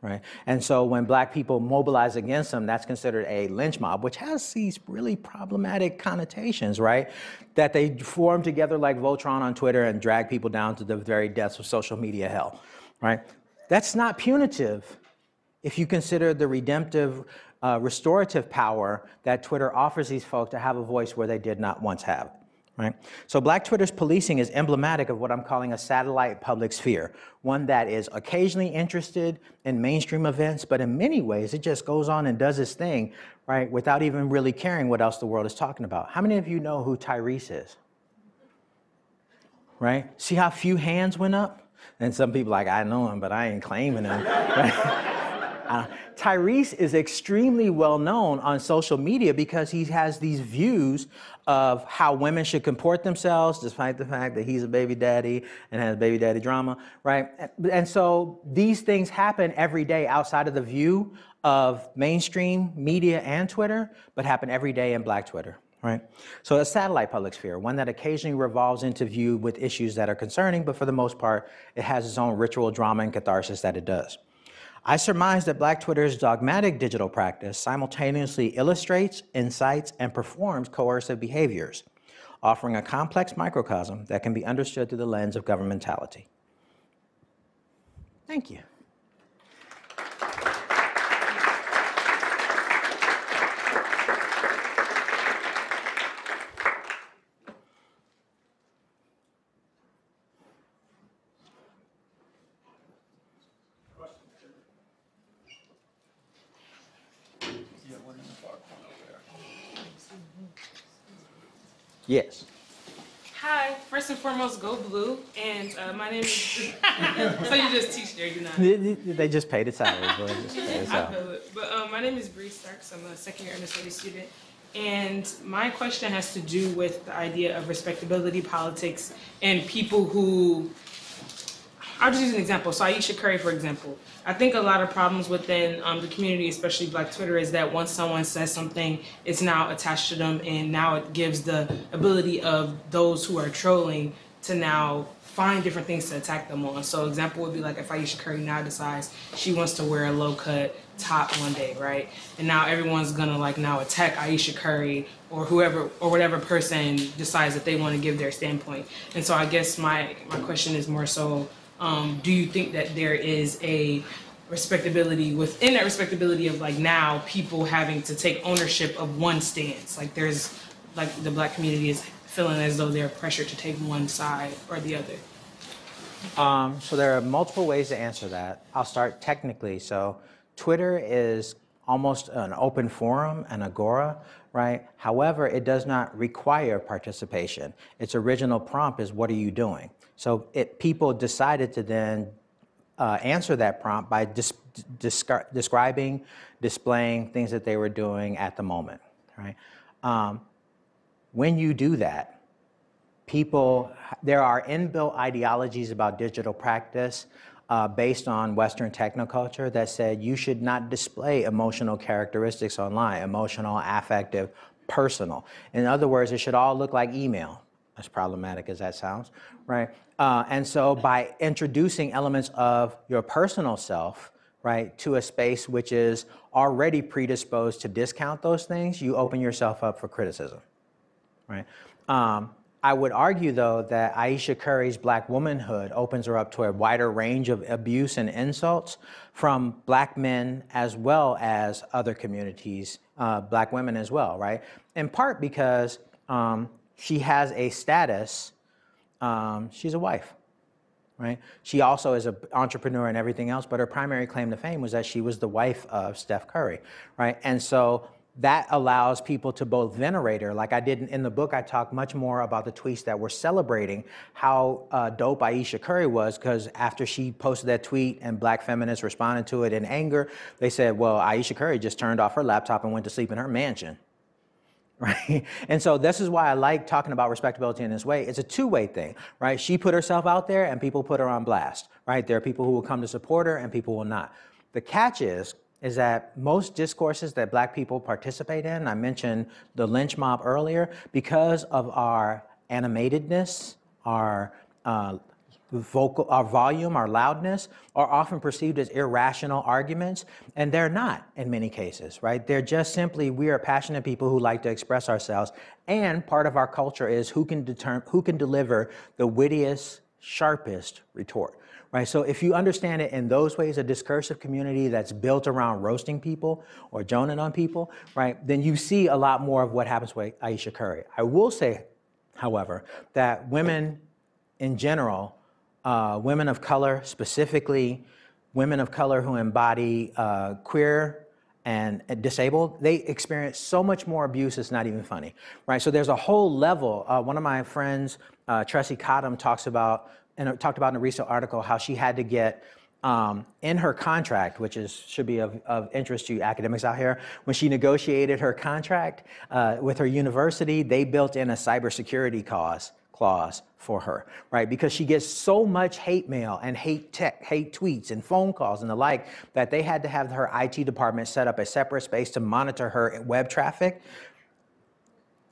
Right? And so when Black people mobilize against them, that's considered a lynch mob, which has these really problematic connotations, right? That they form together like Voltron on Twitter and drag people down to the very depths of social media hell, right? That's not punitive if you consider the redemptive, restorative power that Twitter offers these folks to have a voice where they did not once have it. Right? So Black Twitter's policing is emblematic of what I'm calling a satellite public sphere, one that is occasionally interested in mainstream events, but in many ways, it just goes on and does its thing, right, without even really caring what else the world is talking about. How many of you know who Tyrese is? Right? See how few hands went up? And some people are like, I know him, but I ain't claiming him. Right? Tyrese is extremely well known on social media because he has these views of how women should comport themselves, despite the fact that he's a baby daddy and has baby daddy drama, right? And so these things happen every day outside of the view of mainstream media and Twitter, but happen every day in Black Twitter, right? So a satellite public sphere, one that occasionally revolves into view with issues that are concerning, but for the most part, it has its own ritual drama and catharsis that it does. I surmise that Black Twitter's dogmatic digital practice simultaneously illustrates, incites, and performs coercive behaviors, offering a complex microcosm that can be understood through the lens of governmentality. Thank you. Yes. Hi, first and foremost, go blue. And my name is, so you just teach there, you're not? They just paid its salary. I feel it. But my name is Bree Starks. I'm a second year understudy student. And my question has to do with the idea of respectability politics and people who, I'll just use an example. So Ayesha Curry, for example. I think a lot of problems within the community, especially Black Twitter, is that once someone says something, it's now attached to them, and now it gives the ability of those who are trolling to now find different things to attack them on. So example would be like if Ayesha Curry now decides she wants to wear a low-cut top one day, right? And now everyone's gonna now attack Ayesha Curry or whoever or whatever person decides that they want to give their standpoint. And so I guess my question is more so, do you think that there is a respectability within that respectability of now people having to take ownership of one stance? There's the Black community is feeling as though they're pressured to take one side or the other. So there are multiple ways to answer that. I'll start technically. So Twitter is almost an open forum, an agora, right? However, it does not require participation. Its original prompt is, what are you doing? So people decided to then answer that prompt by describing, displaying things that they were doing at the moment, right? When you do that, there are inbuilt ideologies about digital practice based on Western technoculture that said you should not display emotional characteristics online, emotional, affective, personal. In other words, it should all look like email, as problematic as that sounds, right? And so by introducing elements of your personal self, right, to a space which is already predisposed to discount those things, you open yourself up for criticism, right? I would argue, though, that Ayesha Curry's Black womanhood opens her up to a wider range of abuse and insults from Black men as well as other communities, Black women as well, right? In part because she has a status, she's a wife, right? She also is an entrepreneur and everything else, but her primary claim to fame was that she was the wife of Steph Curry, right? And so that allows people to both venerate her. Like I did in the book, I talk much more about the tweets that were celebrating how dope Ayesha Curry was, because after she posted that tweet and Black feminists responded to it in anger, they said, well, Ayesha Curry just turned off her laptop and went to sleep in her mansion. Right? And so this is why I like talking about respectability in this way. It's a two-way thing, right? She put herself out there and people put her on blast, right? There are people who will come to support her and people will not. The catch is that most discourses that Black people participate in, I mentioned the lynch mob earlier, because of our animatedness, our volume, our loudness, are often perceived as irrational arguments, and they're not in many cases, right? They're just simply, we are passionate people who like to express ourselves, and part of our culture is who can deliver the wittiest, sharpest retort. Right, so if you understand it in those ways, a discursive community that's built around roasting people or joning on people, right, then you see a lot more of what happens with Ayesha Curry. I will say, however, that women in general, women of color, specifically women of color who embody queer and disabled, they experience so much more abuse, it's not even funny, right? So there's a whole level. One of my friends, Tressie Cottom, talked about in a recent article how she had to get in her contract, which should be of interest to academics out here, when she negotiated her contract with her university, they built in a cybersecurity clause for her, right? Because she gets so much hate mail and hate tweets and phone calls and the like that they had to have her IT department set up a separate space to monitor her web traffic.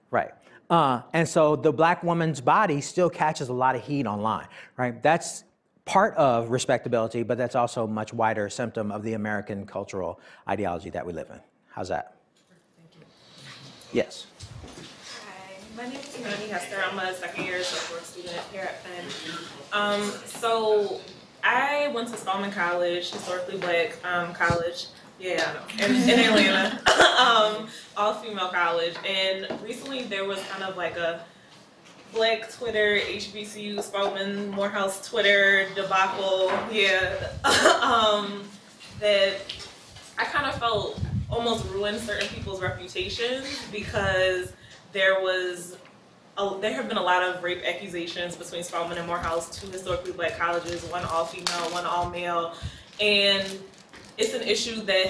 Right. And so the Black woman's body still catches a lot of heat online, right? That's part of respectability, but that's also a much wider symptom of the American cultural ideology that we live in. How's that? Thank you. Yes. Hi, my name is Imani Hester. I'm a second-year social work student here at Penn. So I went to Spelman College, historically Black college. Yeah, in Atlanta, all-female college, and recently there was kind of like a Black Twitter, HBCU, Spelman, Morehouse Twitter debacle, that I kind of felt almost ruined certain people's reputations because there have been a lot of rape accusations between Spelman and Morehouse, two historically Black colleges, one all-female, one all-male, and it's an issue that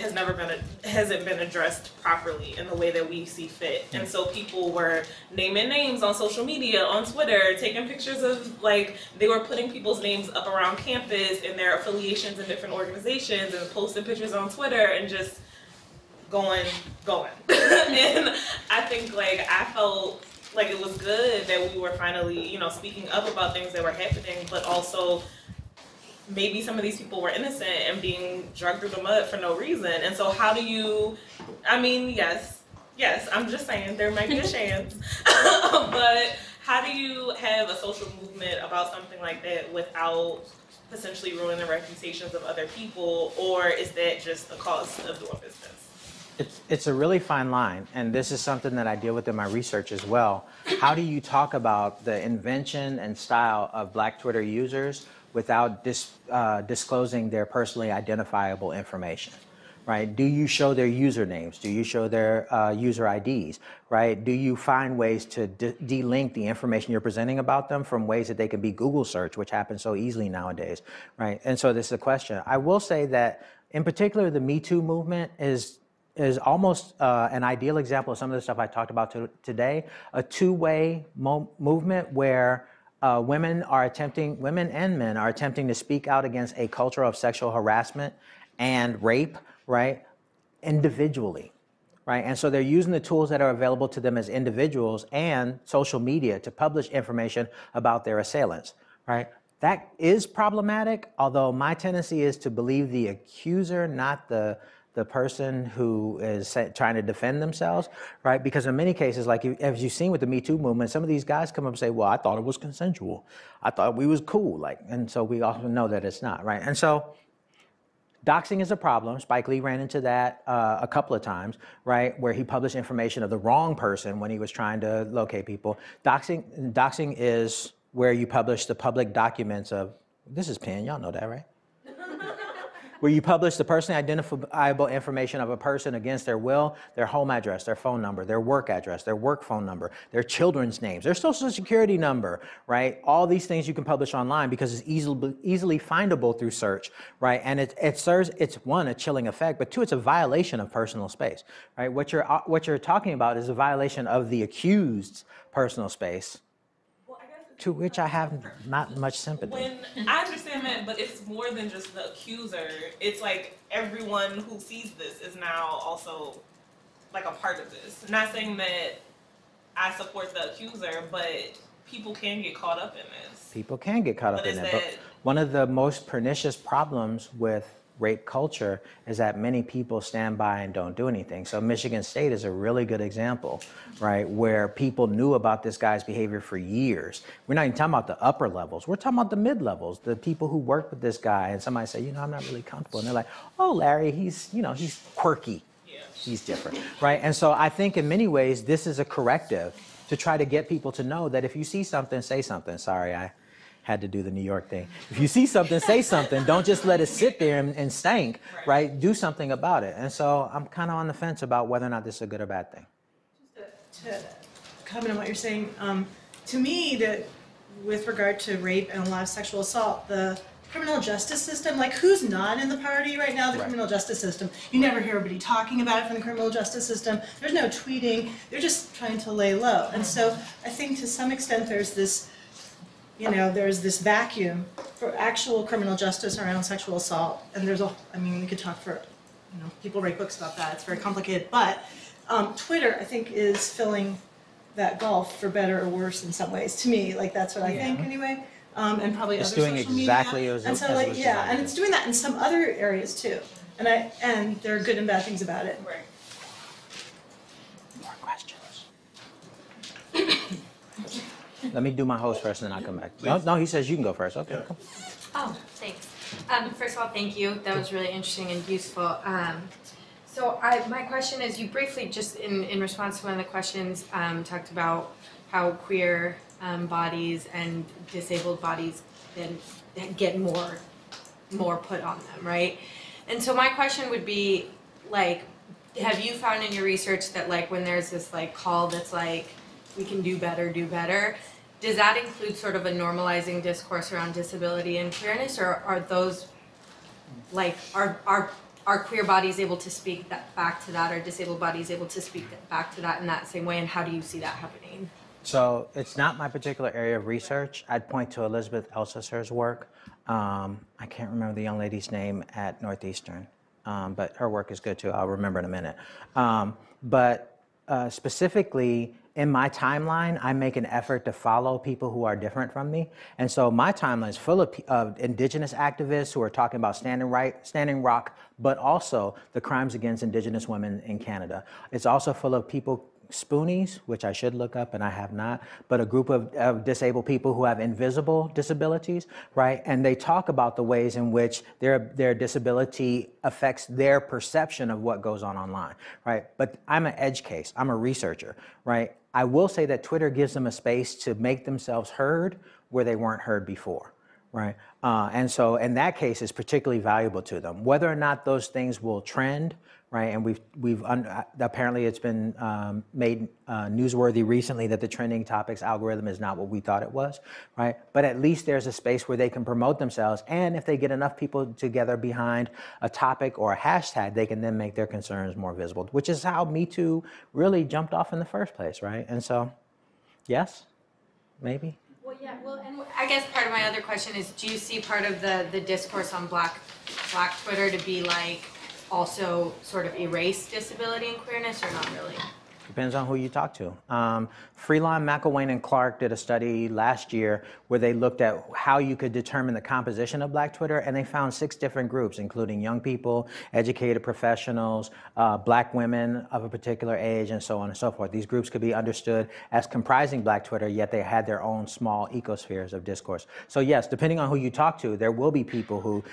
hasn't been addressed properly in the way that we see fit. And so people were naming names on social media, on Twitter, taking pictures of, they were putting people's names up around campus and their affiliations in different organizations and posting pictures on Twitter and just going. And I think, I felt like it was good that we were finally, speaking up about things that were happening, but also maybe some of these people were innocent and being dragged through the mud for no reason. And so how do you, yes, I'm just saying there might be a chance, but how do you have a social movement about something like that without potentially ruining the reputations of other people, or is that just the cost of doing business? It's a really fine line, and this is something that I deal with in my research as well. How do you talk about the invention and style of Black Twitter users without disclosing their personally identifiable information? Right? Do you show their usernames? Do you show their user IDs? Right? Do you find ways to de-link the information you're presenting about them from ways that they can be Google search, which happens so easily nowadays, right? And so this is a question. I will say that, in particular, the Me Too movement is almost an ideal example of some of the stuff I talked about today, a two-way movement where women and men are attempting to speak out against a culture of sexual harassment and rape, right, individually, right? And so they're using the tools that are available to them as individuals and social media to publish information about their assailants, right? That is problematic, although my tendency is to believe the accuser, not the person who is trying to defend themselves, right? Because in many cases, like as you've seen with the Me Too movement, some of these guys come up and say, well, I thought it was consensual. I thought we was cool. And so we often know that it's not, right? And so doxing is a problem. Spike Lee ran into that a couple of times, right, where he published information of the wrong person when he was trying to locate people. Doxing is where you publish the public documents of, this is Penn, y'all know that, right? Where you publish the personally identifiable information of a person against their will, their home address, their phone number, their work address, their work phone number, their children's names, their social security number, right? All these things you can publish online because it's easily findable through search, right? And it serves, it's one, a chilling effect, but two, it's a violation of personal space, right? What you're talking about is a violation of the accused's personal space, to which I have not much sympathy. When I understand that, but it's more than just the accuser. It's like everyone who sees this is now also like a part of this. I'm not saying that I support the accuser, but people can get caught up in this. People can get caught up in it. But one of the most pernicious problems with rape culture is that many people stand by and don't do anything. So Michigan State is a really good example, right, where people knew about this guy's behavior for years. We're not even talking about the upper levels. We're talking about the mid levels, the people who work with this guy, and somebody say, I'm not really comfortable. And they're like, oh, Larry, he's quirky. Yeah. He's different, right? And so I think in many ways, this is a corrective to try to get people to know that if you see something, say something. Sorry, I had to do the New York thing. If you see something, say something. Don't just let it sit there and stank, right? Do something about it. And so I'm kind of on the fence about whether or not this is a good or bad thing. Just to comment on what you're saying, to me, that with regard to rape and a lot of sexual assault, the criminal justice system, like who's not in the party right now? The criminal justice system. You never hear anybody talking about it from the criminal justice system. There's no tweeting. They're just trying to lay low. And so I think to some extent there's this there's this vacuum for actual criminal justice around sexual assault, and we could talk for, people write books about that, it's very complicated, but Twitter, I think, is filling that gulf for better or worse in some ways, to me, like that's what I think anyway, and probably it's other doing social exactly media. as And it's doing that in some other areas too, and there are good and bad things about it. Right. More questions. Let me do my host first, and then I'll come back. No, he says you can go first. Okay. Yeah. Oh, thanks. First of all, thank you. That was really interesting and useful. My question is, you briefly, just in response to one of the questions, talked about how queer bodies and disabled bodies then get more put on them, right? And so my question would be, like, have you found in your research that, like, when there's this, like, call that's like, we can do better, does that include sort of a normalizing discourse around disability and queerness, or are those, like, are queer bodies able to speak back to that, or disabled bodies able to speak back to that in that same way, and how do you see that happening? So it's not my particular area of research. I'd point to Elizabeth Elsasser's work. I can't remember the young lady's name at Northeastern, but her work is good too. I'll remember in a minute. But specifically, in my timeline, I make an effort to follow people who are different from me. And so my timeline is full of indigenous activists who are talking about Standing Rock, but also the crimes against indigenous women in Canada. It's also full of people, Spoonies, which I should look up and I have not, but a group of disabled people who have invisible disabilities, right? And they talk about the ways in which their disability affects their perception of what goes on online, right? But I'm an edge case, I'm a researcher, right? I will say that Twitter gives them a space to make themselves heard where they weren't heard before, Right. And so in that case, it's particularly valuable to them. Whether or not those things will trend, right? And apparently it's been made newsworthy recently that the trending topics algorithm is not what we thought it was, right? But at least there's a space where they can promote themselves. And if they get enough people together behind a topic or a hashtag, they can then make their concerns more visible, which is how Me Too really jumped off in the first place, right? And so, yes, maybe. Well, yeah. Well, and I guess part of my other question is, do you see part of the discourse on Black Twitter to be like also sort of erase disability and queerness, or not really? Depends on who you talk to. Freelon, McElwain, and Clark did a study last year where they looked at how you could determine the composition of Black Twitter, and they found 6 different groups, including young people, educated professionals, Black women of a particular age, and so on and so forth. These groups could be understood as comprising Black Twitter, yet they had their own small ecospheres of discourse. So yes, depending on who you talk to, there will be people who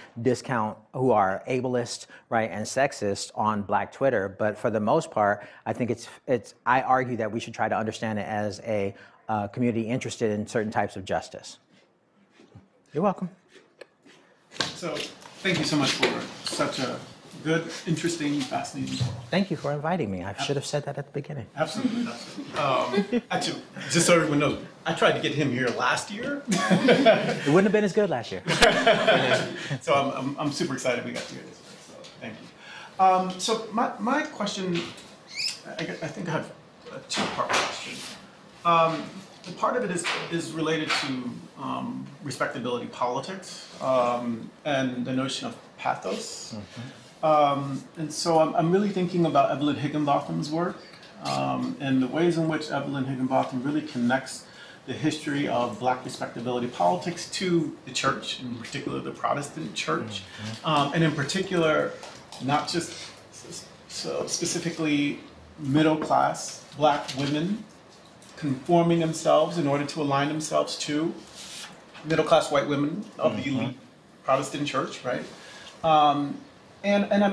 who are ableist, right, and sexist on Black Twitter, but for the most part, I think I argue that we should try to understand it as a community interested in certain types of justice. You're welcome. So thank you so much for such a good, interesting, fascinating talk. Thank you for inviting me. I should have said that at the beginning. Absolutely. Actually, just so everyone knows, I tried to get him here last year. It wouldn't have been as good last year. So I'm super excited we got to hear this. So thank you. So my question, I think I have a 2-part question. Part of it is related to respectability politics and the notion of pathos. And so I'm really thinking about Evelyn Higginbotham's work and the ways in which Evelyn Higginbotham really connects the history of Black respectability politics to the church, in particular the Protestant church, and in particular, not just specifically middle-class Black women conforming themselves in order to align themselves to middle-class white women of the elite Protestant church, right? And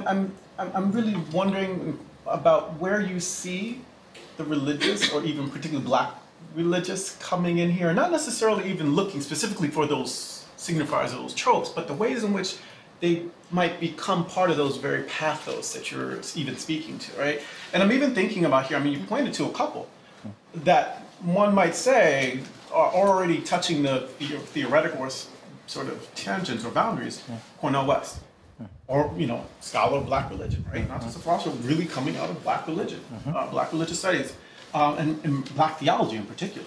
I'm really wondering about where you see the religious, or even particularly Black religious, coming in here, not necessarily even looking specifically for those signifiers or those tropes, but the ways in which they might become part of those very pathos that you're even speaking to, right? And I'm even thinking about here, I mean, you pointed to a couple that one might say are already touching the theoretical or sort of tangents or boundaries. Cornel West, or, scholar of Black religion, right? Not just a philosopher, really coming out of Black religion, Black religious studies, and Black theology in particular.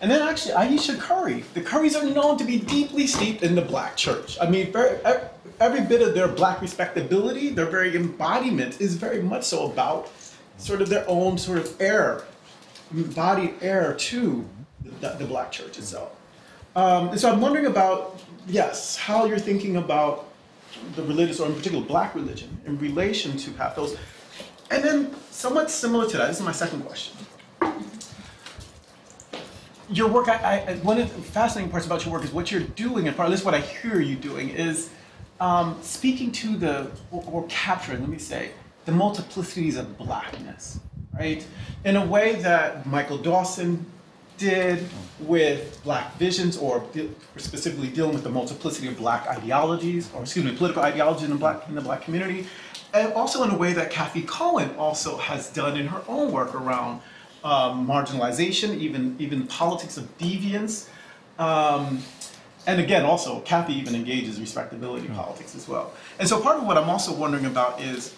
And then actually Ayesha Curry. The Currys are known to be deeply steeped in the Black church. I mean, every bit of their Black respectability, their very embodiment, is very much so about sort of their own sort of embodied heir to the Black church itself. And so I'm wondering about, yes, how you're thinking about the religious, or in particular Black religion, in relation to pathos. And then somewhat similar to that, this is my second question. Your work, one of the fascinating parts about your work is what you're doing, and at least what I hear you doing, is speaking to or capturing, let me say, the multiplicities of Blackness, right? In a way that Michael Dawson did with Black visions, or specifically dealing with the multiplicity of Black ideologies, or political ideologies in the Black community, and also in a way that Kathy Cohen also has done in her own work around marginalization, even politics of deviance. And again, also, Kathy even engages respectability politics as well. And so part of what I'm also wondering about is,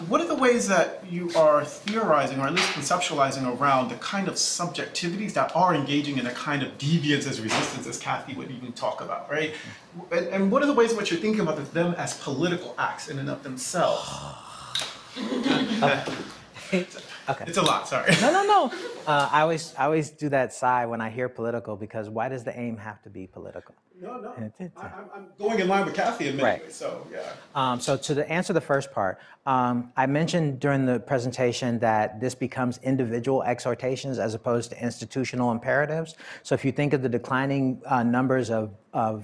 what are the ways that you are theorizing, or at least conceptualizing, around the kind of subjectivities that are engaging in a kind of deviance as resistance, as Kathy would even talk about, right? And what are the ways in which you're thinking about them as political acts in and of themselves? Okay. It's a lot, sorry. No. I always do that sigh when I hear political, because why does the aim have to be political? No. I'm going in line with Kathy in many ways, so yeah. So to answer the first part, I mentioned during the presentation that this becomes individual exhortations as opposed to institutional imperatives. So if you think of the declining numbers of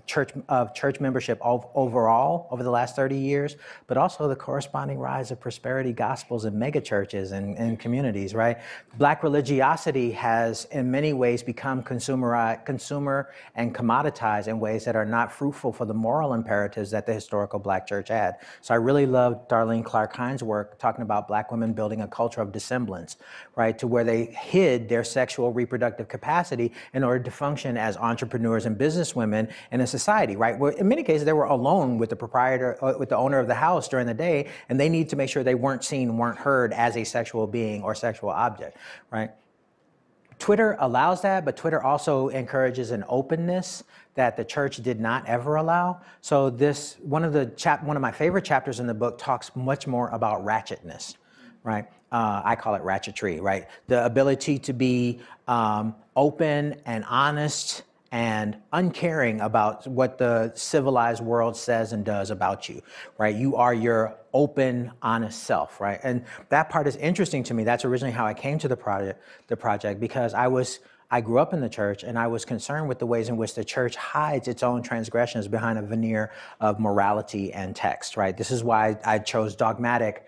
church membership overall over the last 30 years, but also the corresponding rise of prosperity gospels and mega churches and communities, right? Black religiosity has in many ways become consumer and commoditized in ways that are not fruitful for the moral imperatives that the historical Black church had. So I really love Darlene Clark Hines' work talking about Black women building a culture of dissemblance, right? To where they hid their sexual reproductive capacity in order to function as entrepreneurs and businesswomen in a society, right? Where in many cases they were alone with the proprietor, with the owner of the house during the day, and they need to make sure they weren't seen, weren't heard as a sexual being or sexual object, right? Twitter allows that, but Twitter also encourages an openness that the church did not ever allow. So this, one of my favorite chapters in the book talks much more about ratchetness, right? I call it ratchetry, right? The ability to be open and honest and uncaring about what the civilized world says and does about you, right? You are your open, honest self, right? And that part is interesting to me. That's originally how I came to the project because I grew up in the church and I was concerned with the ways in which the church hides its own transgressions behind a veneer of morality and text, right? This is why I chose dogmatic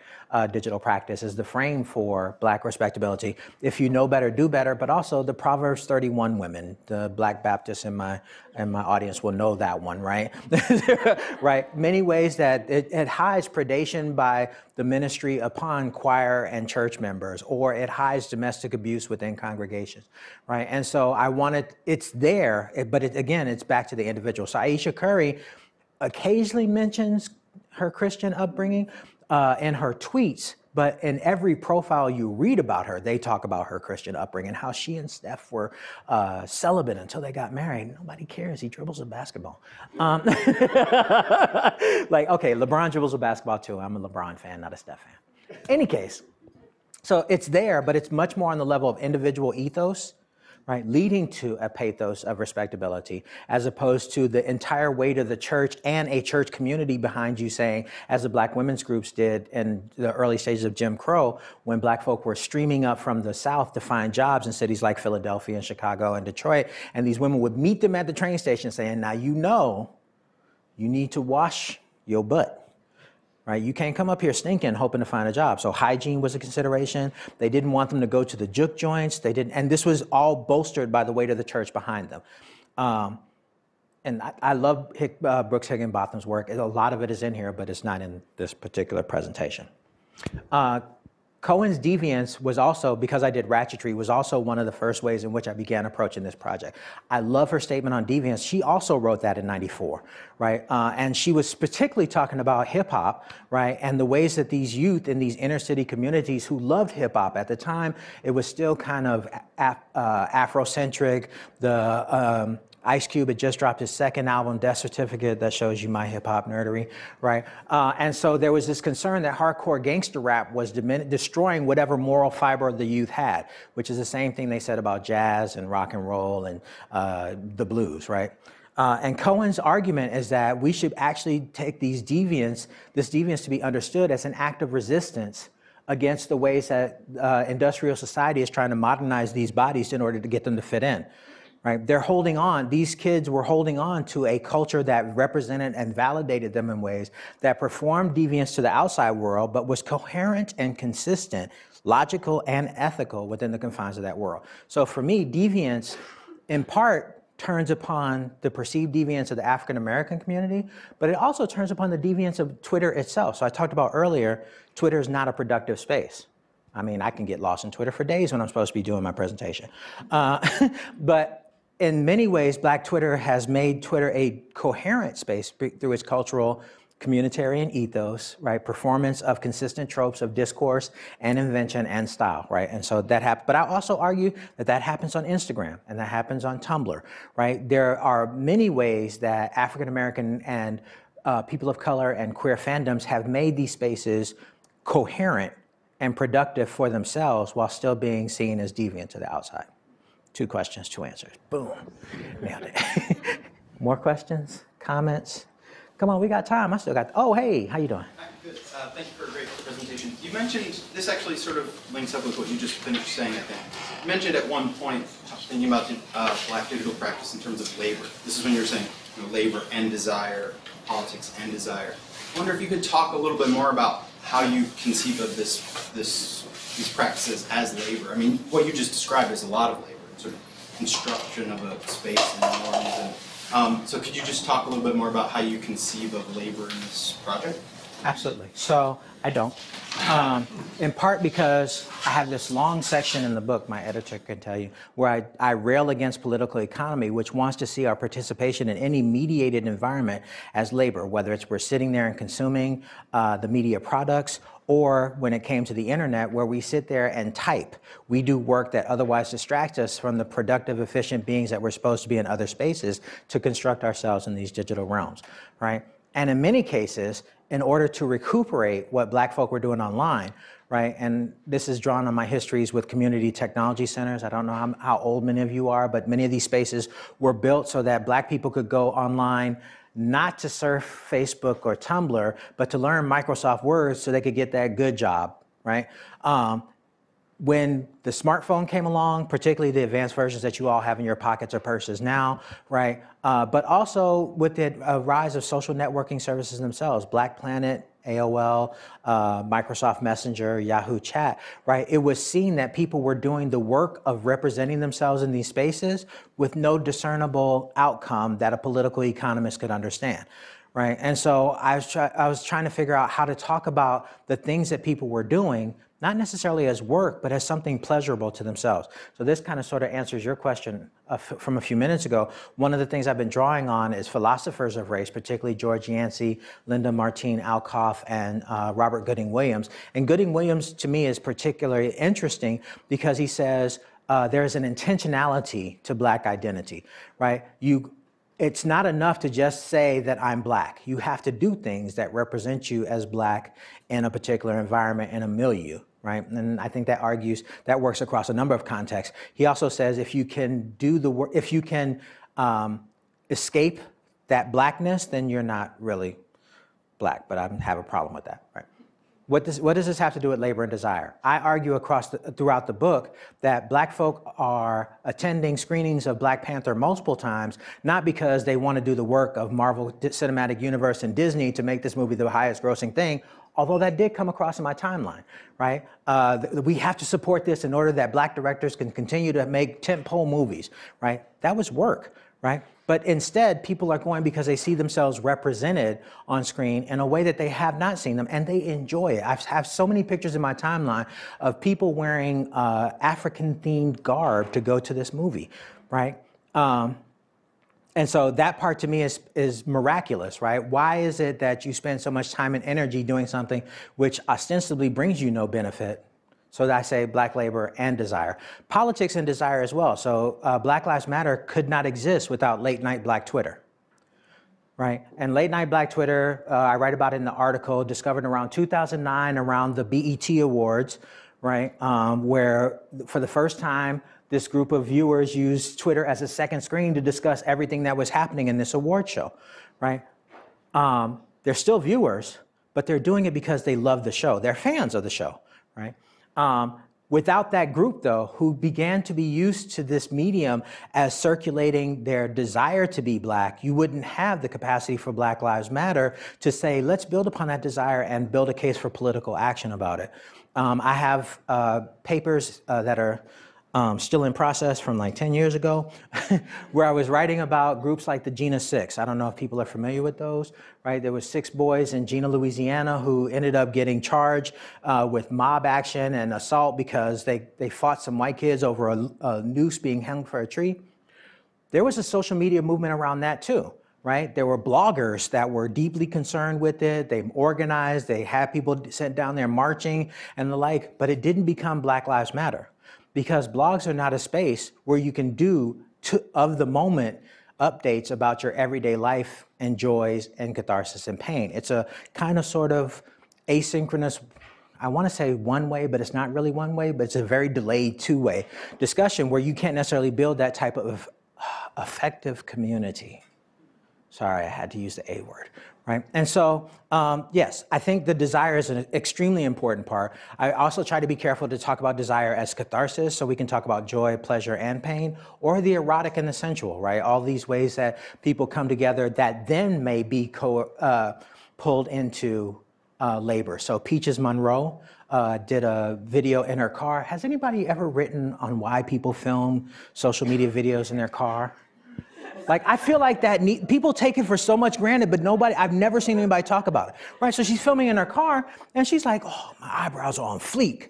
digital practice as the frame for Black respectability. If you know better, do better, but also the Proverbs 31 women. The Black Baptists in my audience will know that one, right? Right? Many ways that it hides predation by the ministry upon choir and church members, or it hides domestic abuse within congregations, right? And so it's there, but again, it's back to the individual. So Ayesha Curry occasionally mentions her Christian upbringing in her tweets, but in every profile you read about her, they talk about her Christian upbringing, how she and Steph were celibate until they got married. Nobody cares. He dribbles a basketball. Like, okay, LeBron dribbles a basketball too. I'm a LeBron fan, not a Steph fan. Any case, so it's there, but it's much more on the level of individual ethos, right, leading to a pathos of respectability, as opposed to the entire weight of the church and a church community behind you saying, as the Black women's groups did in the early stages of Jim Crow, when Black folk were streaming up from the South to find jobs in cities like Philadelphia and Chicago and Detroit, and these women would meet them at the train station saying, now you know you need to wash your butt. Right? You can't come up here stinking, hoping to find a job. So hygiene was a consideration. They didn't want them to go to the juke joints. And this was all bolstered by the weight of the church behind them. And I love Brooks Higginbotham's work. A lot of it is in here, but it's not in this particular presentation. Cohen's deviance was also, because I did ratchetry, was also one of the first ways in which I began approaching this project. I love her statement on deviance. She also wrote that in '94, right? And she was particularly talking about hip hop, right? And the ways that these youth in these inner city communities who loved hip hop at the time, it was still kind of Afrocentric. The Ice Cube had just dropped his second album, Death Certificate, that shows you my hip hop nerdery, right? And so there was this concern that hardcore gangster rap was destroying whatever moral fiber the youth had, which is the same thing they said about jazz and rock and roll and the blues, right? And Cohen's argument is that we should actually take this deviance to be understood as an act of resistance against the ways that industrial society is trying to modernize these bodies in order to get them to fit in. Right? They're holding on, these kids were holding on to a culture that represented and validated them in ways that performed deviance to the outside world, but was coherent and consistent, logical and ethical within the confines of that world. So for me, deviance, in part, turns upon the perceived deviance of the African-American community, but it also turns upon the deviance of Twitter itself. So I talked about earlier, Twitter is not a productive space. I mean, I can get lost in Twitter for days when I'm supposed to be doing my presentation. But in many ways, Black Twitter has made Twitter a coherent space through its cultural communitarian ethos, right? Performance of consistent tropes of discourse and invention and style, right? And so that happens. But I also argue that that happens on Instagram and that happens on Tumblr, right? There are many ways that African-American and people of color and queer fandoms have made these spaces coherent and productive for themselves while still being seen as deviant to the outside. 2 questions, 2 answers. Boom. Nailed it. More questions? Comments? Come on, we got time. I still got. Oh, hey, how you doing? Good. Thank you for a great presentation. You mentioned, this actually sort of links up with what you just finished saying, I think. You mentioned at one point, thinking about Black digital practice in terms of labor. This is when you were saying labor and desire, politics and desire. I wonder if you could talk a little bit more about how you conceive of these practices as labor. I mean, what you just described is a lot of labor, sort of construction of a space and norms. And, so could you just talk a little bit more about how you conceive of labor in this project? Absolutely. So I don't. In part because I have this long section in the book, my editor can tell you, where I rail against political economy, which wants to see our participation in any mediated environment as labor, whether it's we're sitting there and consuming the media products, or when it came to the internet, where we sit there and type. We do work that otherwise distracts us from the productive, efficient beings that we're supposed to be in other spaces to construct ourselves in these digital realms, right? And in many cases, in order to recuperate what Black folk were doing online, right? And this is drawn on my histories with community technology centers. I don't know how old many of you are, but many of these spaces were built so that Black people could go online, not to surf Facebook or Tumblr, but to learn Microsoft Word so they could get that good job, right? When the smartphone came along, particularly the advanced versions that you all have in your pockets or purses now, right? But also with the rise of social networking services themselves, Black Planet, AOL, Microsoft Messenger, Yahoo Chat, right? It was seen that people were doing the work of representing themselves in these spaces with no discernible outcome that a political economist could understand. Right, and so I was trying to figure out how to talk about the things that people were doing, not necessarily as work, but as something pleasurable to themselves. So this kind of sort of answers your question from a few minutes ago. One of the things I've been drawing on is philosophers of race, particularly George Yancey, Linda Martine Alcoff, and Robert Gooding Williams. And Gooding Williams, to me, is particularly interesting because he says there's an intentionality to Black identity, right? It's not enough to just say that I'm Black. You have to do things that represent you as Black in a particular environment, in a milieu, right? And I think that works across a number of contexts. He also says if you can do the work, if you can escape that Blackness, then you're not really Black, but I have a problem with that, right? What does this have to do with labor and desire? I argue throughout the book that Black folk are attending screenings of Black Panther multiple times, not because they want to do the work of Marvel Cinematic Universe and Disney to make this movie the highest grossing thing, although that did come across in my timeline, right? We have to support this in order that Black directors can continue to make tentpole movies, right? That was work, right? But instead, people are going because they see themselves represented on screen in a way that they have not seen them, and they enjoy it. I have so many pictures in my timeline of people wearing African-themed garb to go to this movie, right? And so that part to me is miraculous, right? Why is it that you spend so much time and energy doing something which ostensibly brings you no benefit? So I say Black labor and desire. Politics and desire as well. So Black Lives Matter could not exist without late night Black Twitter, right? And late night Black Twitter, I write about it in the article, discovered around 2009 around the BET Awards, right? Where for the first time, this group of viewers used Twitter as a second screen to discuss everything that was happening in this award show, right? They're still viewers, but they're doing it because they love the show. They're fans of the show, right? Without that group, though, who began to be used to this medium as circulating their desire to be Black, you wouldn't have the capacity for Black Lives Matter to say, let's build upon that desire and build a case for political action about it. I have papers that are still in process from like 10 years ago, where I was writing about groups like the Gina Six. I don't know if people are familiar with those, right? There were 6 boys in Gina, Louisiana, who ended up getting charged with mob action and assault because they fought some white kids over a noose being hung for a tree. There was a social media movement around that too, right? There were bloggers that were deeply concerned with it. They organized, they had people sent down there marching and the like, but it didn't become Black Lives Matter. Because blogs are not a space where you can do of the moment updates about your everyday life and joys and catharsis and pain. It's a kind of sort of asynchronous, I want to say one way, but it's not really one way, but it's a very delayed two-way discussion where you can't necessarily build that type of effective community. Sorry, I had to use the A word, right? And so, yes, I think the desire is an extremely important part. I also try to be careful to talk about desire as catharsis, so we can talk about joy, pleasure, and pain, or the erotic and the sensual, right? All these ways that people come together that then may be pulled into labor. So Peaches Monroe did a video in her car. Has anybody ever written on why people film social media videos in their car? Like, I feel like that people take it for so much granted, but I've never seen anybody talk about it, right? So she's filming in her car, and she's like, oh, my eyebrows are on fleek.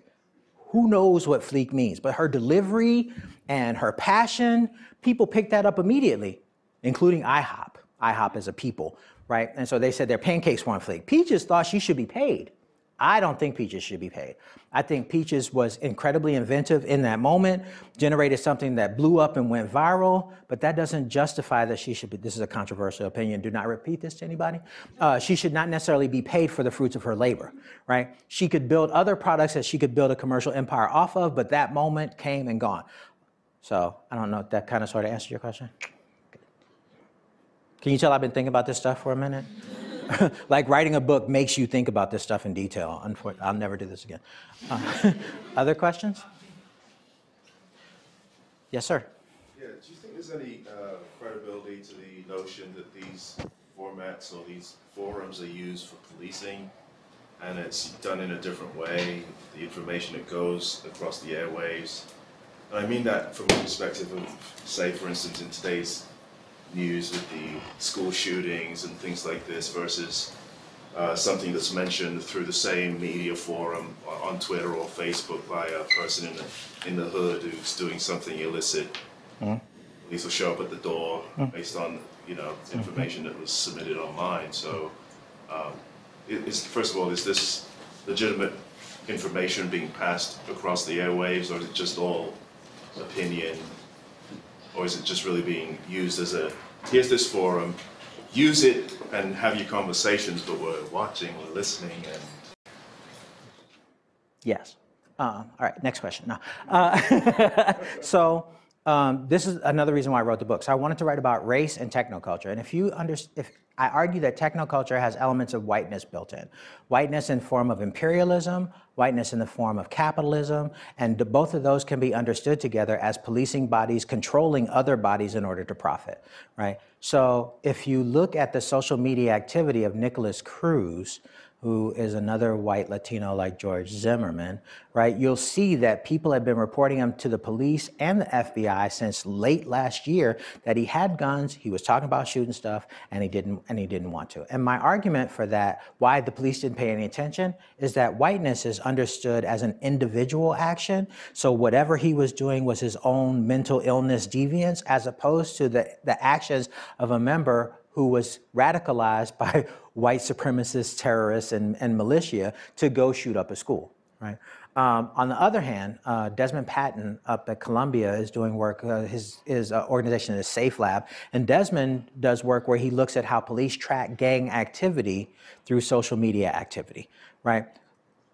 Who knows what fleek means? But her delivery and her passion, people picked that up immediately, including IHOP. IHOP is a people, right? And so they said their pancakes were on fleek. Peaches thought she should be paid. I don't think Peaches should be paid. I think Peaches was incredibly inventive in that moment, generated something that blew up and went viral, but that doesn't justify that she should be, this is a controversial opinion, do not repeat this to anybody. She should not necessarily be paid for the fruits of her labor, right? She could build other products that she could build a commercial empire off of, but that moment came and gone. So I don't know if that kind of sort of answered your question. Can you tell I've been thinking about this stuff for a minute? Like writing a book makes you think about this stuff in detail. Unfortunately, I'll never do this again. Other questions? Yes, sir. Yeah, do you think there's any credibility to the notion that these formats or these forums are used for policing and it's done in a different way, the information that goes across the airwaves? And I mean that from a perspective of, say, for instance, in today's news with the school shootings and things like this versus something that's mentioned through the same media forum on Twitter or Facebook by a person in the hood who's doing something illicit. Mm-hmm. Police will show up at the door based on information that was submitted online. So, first of all, is this legitimate information being passed across the airwaves, or is it just all opinion? Or is it just really being used as here's this forum, use it and have your conversations, but we're watching, we're listening, and... Yes. All right, next question. No. So this is another reason why I wrote the book. So I wanted to write about race and technoculture. And if I argue that technoculture has elements of whiteness built in. Whiteness in the form of imperialism, whiteness in the form of capitalism, and both of those can be understood together as policing bodies controlling other bodies in order to profit, right? So if you look at the social media activity of Nicholas Cruz, who is another white Latino like George Zimmerman, right? You'll see that people have been reporting him to the police and the FBI since late last year that he had guns, he was talking about shooting stuff, and he didn't want to. And my argument for that, why the police didn't pay any attention, is that whiteness is understood as an individual action. So whatever he was doing was his own mental illness deviance, as opposed to the actions of a member who was radicalized by white supremacist terrorists and militia to go shoot up a school, right? On the other hand, Desmond Patton up at Columbia is doing work, his organization is Safe Lab, and Desmond does work where he looks at how police track gang activity through social media activity, right?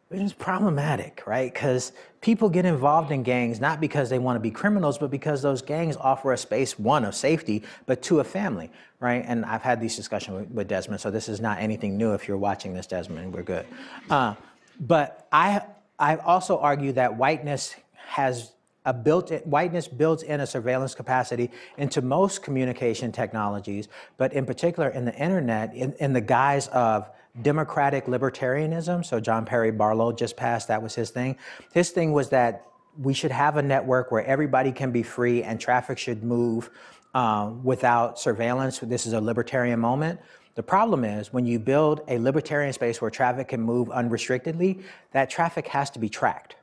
It's problematic, right? Because people get involved in gangs not because they want to be criminals, but because those gangs offer a space, one, of safety, but two, of family, right? And I've had these discussions with Desmond, so this is not anything new. If you're watching this, Desmond, we're good. But I also argue that whiteness builds in a surveillance capacity into most communication technologies, but in particular in the internet, in the guise of democratic libertarianism. So John Perry Barlow just passed, that was his thing. His thing was that we should have a network where everybody can be free and traffic should move without surveillance. This is a libertarian moment. The problem is when you build a libertarian space where traffic can move unrestrictedly, that traffic has to be tracked.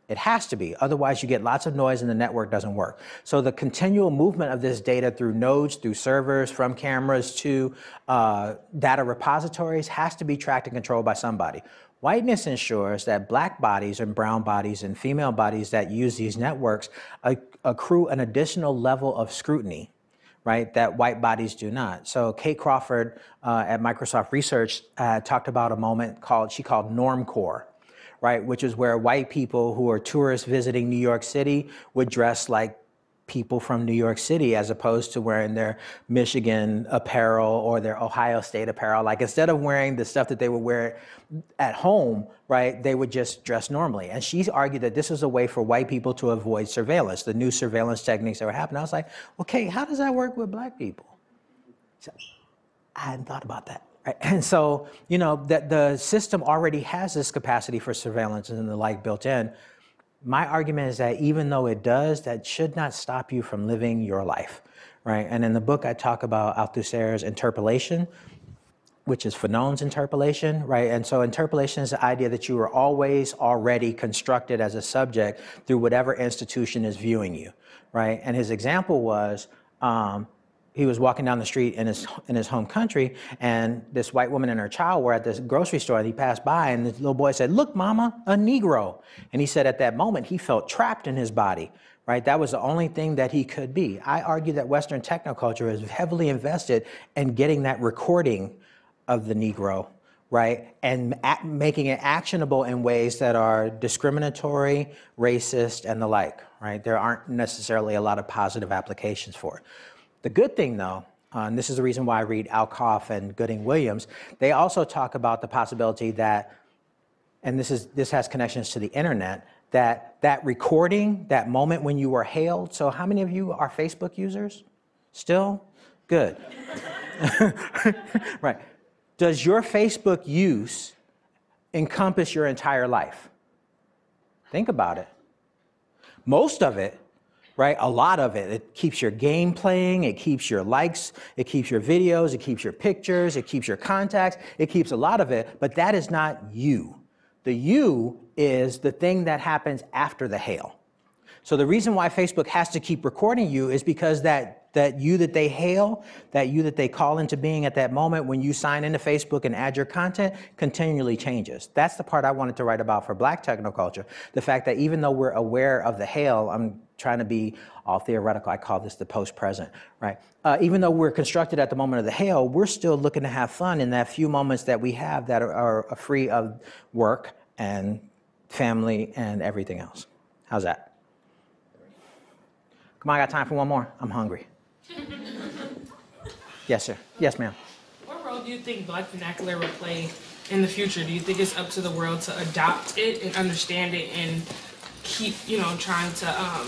It has to be, otherwise you get lots of noise and the network doesn't work. So the continual movement of this data through nodes, through servers, from cameras to data repositories has to be tracked and controlled by somebody. Whiteness ensures that black bodies and brown bodies and female bodies that use these networks accrue an additional level of scrutiny, right, that white bodies do not. So Kate Crawford at Microsoft Research talked about a moment she called normcore, right, which is where white people who are tourists visiting New York City would dress like people from New York City as opposed to wearing their Michigan apparel or their Ohio State apparel. Like instead of wearing the stuff that they would wear at home, right, they would just dress normally. And she's argued that this was a way for white people to avoid surveillance, the new surveillance techniques that were happening. I was like, well, Kate, how does that work with black people? So, I hadn't thought about that. Right? And so, you know, that the system already has this capacity for surveillance and the like built in. My argument is that even though it does, that should not stop you from living your life, right? And in the book, I talk about Althusser's interpolation, which is Fanon's interpolation, right? And so interpolation is the idea that you are always already constructed as a subject through whatever institution is viewing you, right? And his example was, he was walking down the street in his home country, and this white woman and her child were at this grocery store, and he passed by, and the little boy said, "Look, mama, a Negro." And he said at that moment, he felt trapped in his body, right? That was the only thing that he could be. I argue that Western technoculture is heavily invested in getting that recording of the Negro, right? And making it actionable in ways that are discriminatory, racist, and the like, right? There aren't necessarily a lot of positive applications for it. The good thing, though, and this is the reason why I read Alcoff and Gooding-Williams, they also talk about the possibility that, and this has connections to the internet, that recording, that moment when you were hailed. So how many of you are Facebook users? Still? Good. Right. Does your Facebook use encompass your entire life? Think about it. Most of it, right? A lot of it. It keeps your game playing, it keeps your likes, it keeps your videos, it keeps your pictures, it keeps your contacts, it keeps a lot of it, but that is not you. The you is the thing that happens after the hail. So the reason why Facebook has to keep recording you is because that you that they hail, that you that they call into being at that moment when you sign into Facebook and add your content continually changes. That's the part I wanted to write about for Black technoculture. The fact that even though we're aware of the hail, I'm trying to be all theoretical, I call this the post-present, right? Even though we're constructed at the moment of the hail, we're still looking to have fun in that few moments that we have that are free of work and family and everything else. How's that? Come on, I got time for one more. I'm hungry. Yes, sir. Yes, ma'am. What role do you think Black vernacular will play in the future? Do you think it's up to the world to adopt it and understand it and keep, trying to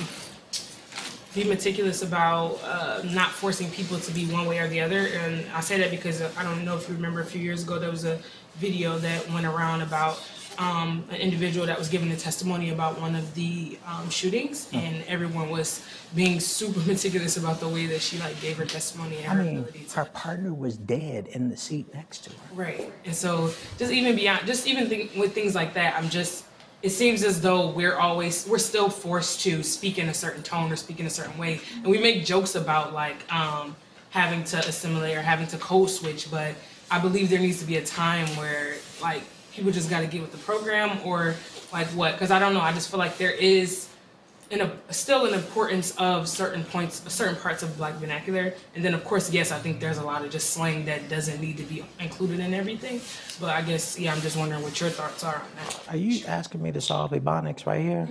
be meticulous about not forcing people to be one way or the other? And I say that because I don't know if you remember a few years ago, there was a video that went around about an individual that was giving a testimony about one of the shootings, and everyone was being super meticulous about the way that she gave her testimony and her ability to. Her partner was dead in the seat next to her. Right, and so with things like that, it seems as though we're still forced to speak in a certain tone or speak in a certain way, and we make jokes about having to assimilate or having to code switch, but I believe there needs to be a time where people just got to get with the program, or what? Because I don't know. I just feel like there is still an importance of certain parts of Black vernacular. And then, of course, yes, I think there's a lot of just slang that doesn't need to be included in everything. But I guess, I'm just wondering what your thoughts are on that. Are you asking me to solve Ebonics right here?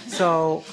So,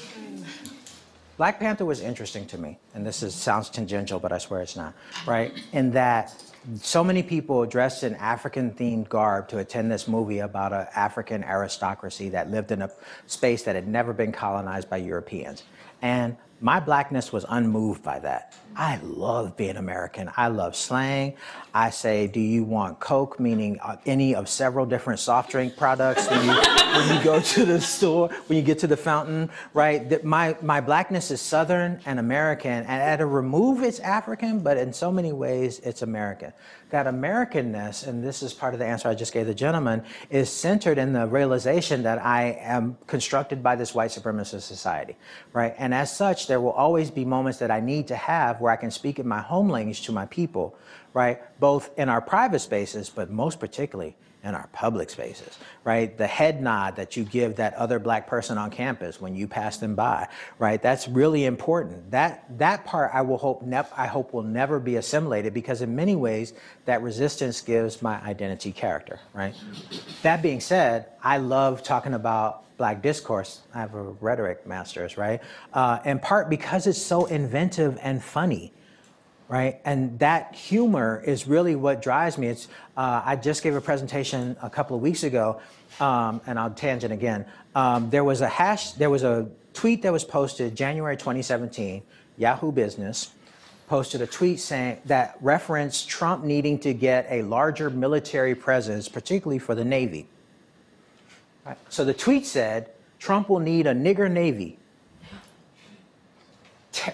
Black Panther was interesting to me, and sounds tangential, but I swear it's not, right? In that so many people dressed in African-themed garb to attend this movie about an African aristocracy that lived in a space that had never been colonized by Europeans. And my Blackness was unmoved by that. I love being American. I love slang. I say, do you want Coke, meaning any of several different soft drink products when you go to the store, when you get to the fountain, right? My Blackness is Southern and American, and at a remove, it's African, but in so many ways, it's American. That Americanness, and this is part of the answer I just gave the gentleman, is centered in the realization that I am constructed by this white supremacist society, right? And as such, there will always be moments that I need to have where I can speak in my home language to my people, right? Both in our private spaces, but most particularly in our public spaces, right? The head nod that you give that other black person on campus when you pass them by, right? That's really important. That part I hope will never be assimilated, because in many ways that resistance gives my identity character, right? That being said, I love talking about Black discourse. I have a rhetoric master's, right? In part because it's so inventive and funny, right? And that humor is really what drives me. I just gave a presentation a couple of weeks ago, and I'll tangent again. There was a tweet that was posted January 2017, Yahoo Business posted a tweet saying that referenced Trump needing to get a larger military presence, particularly for the Navy. Right. So the tweet said, Trump will need a nigger Navy.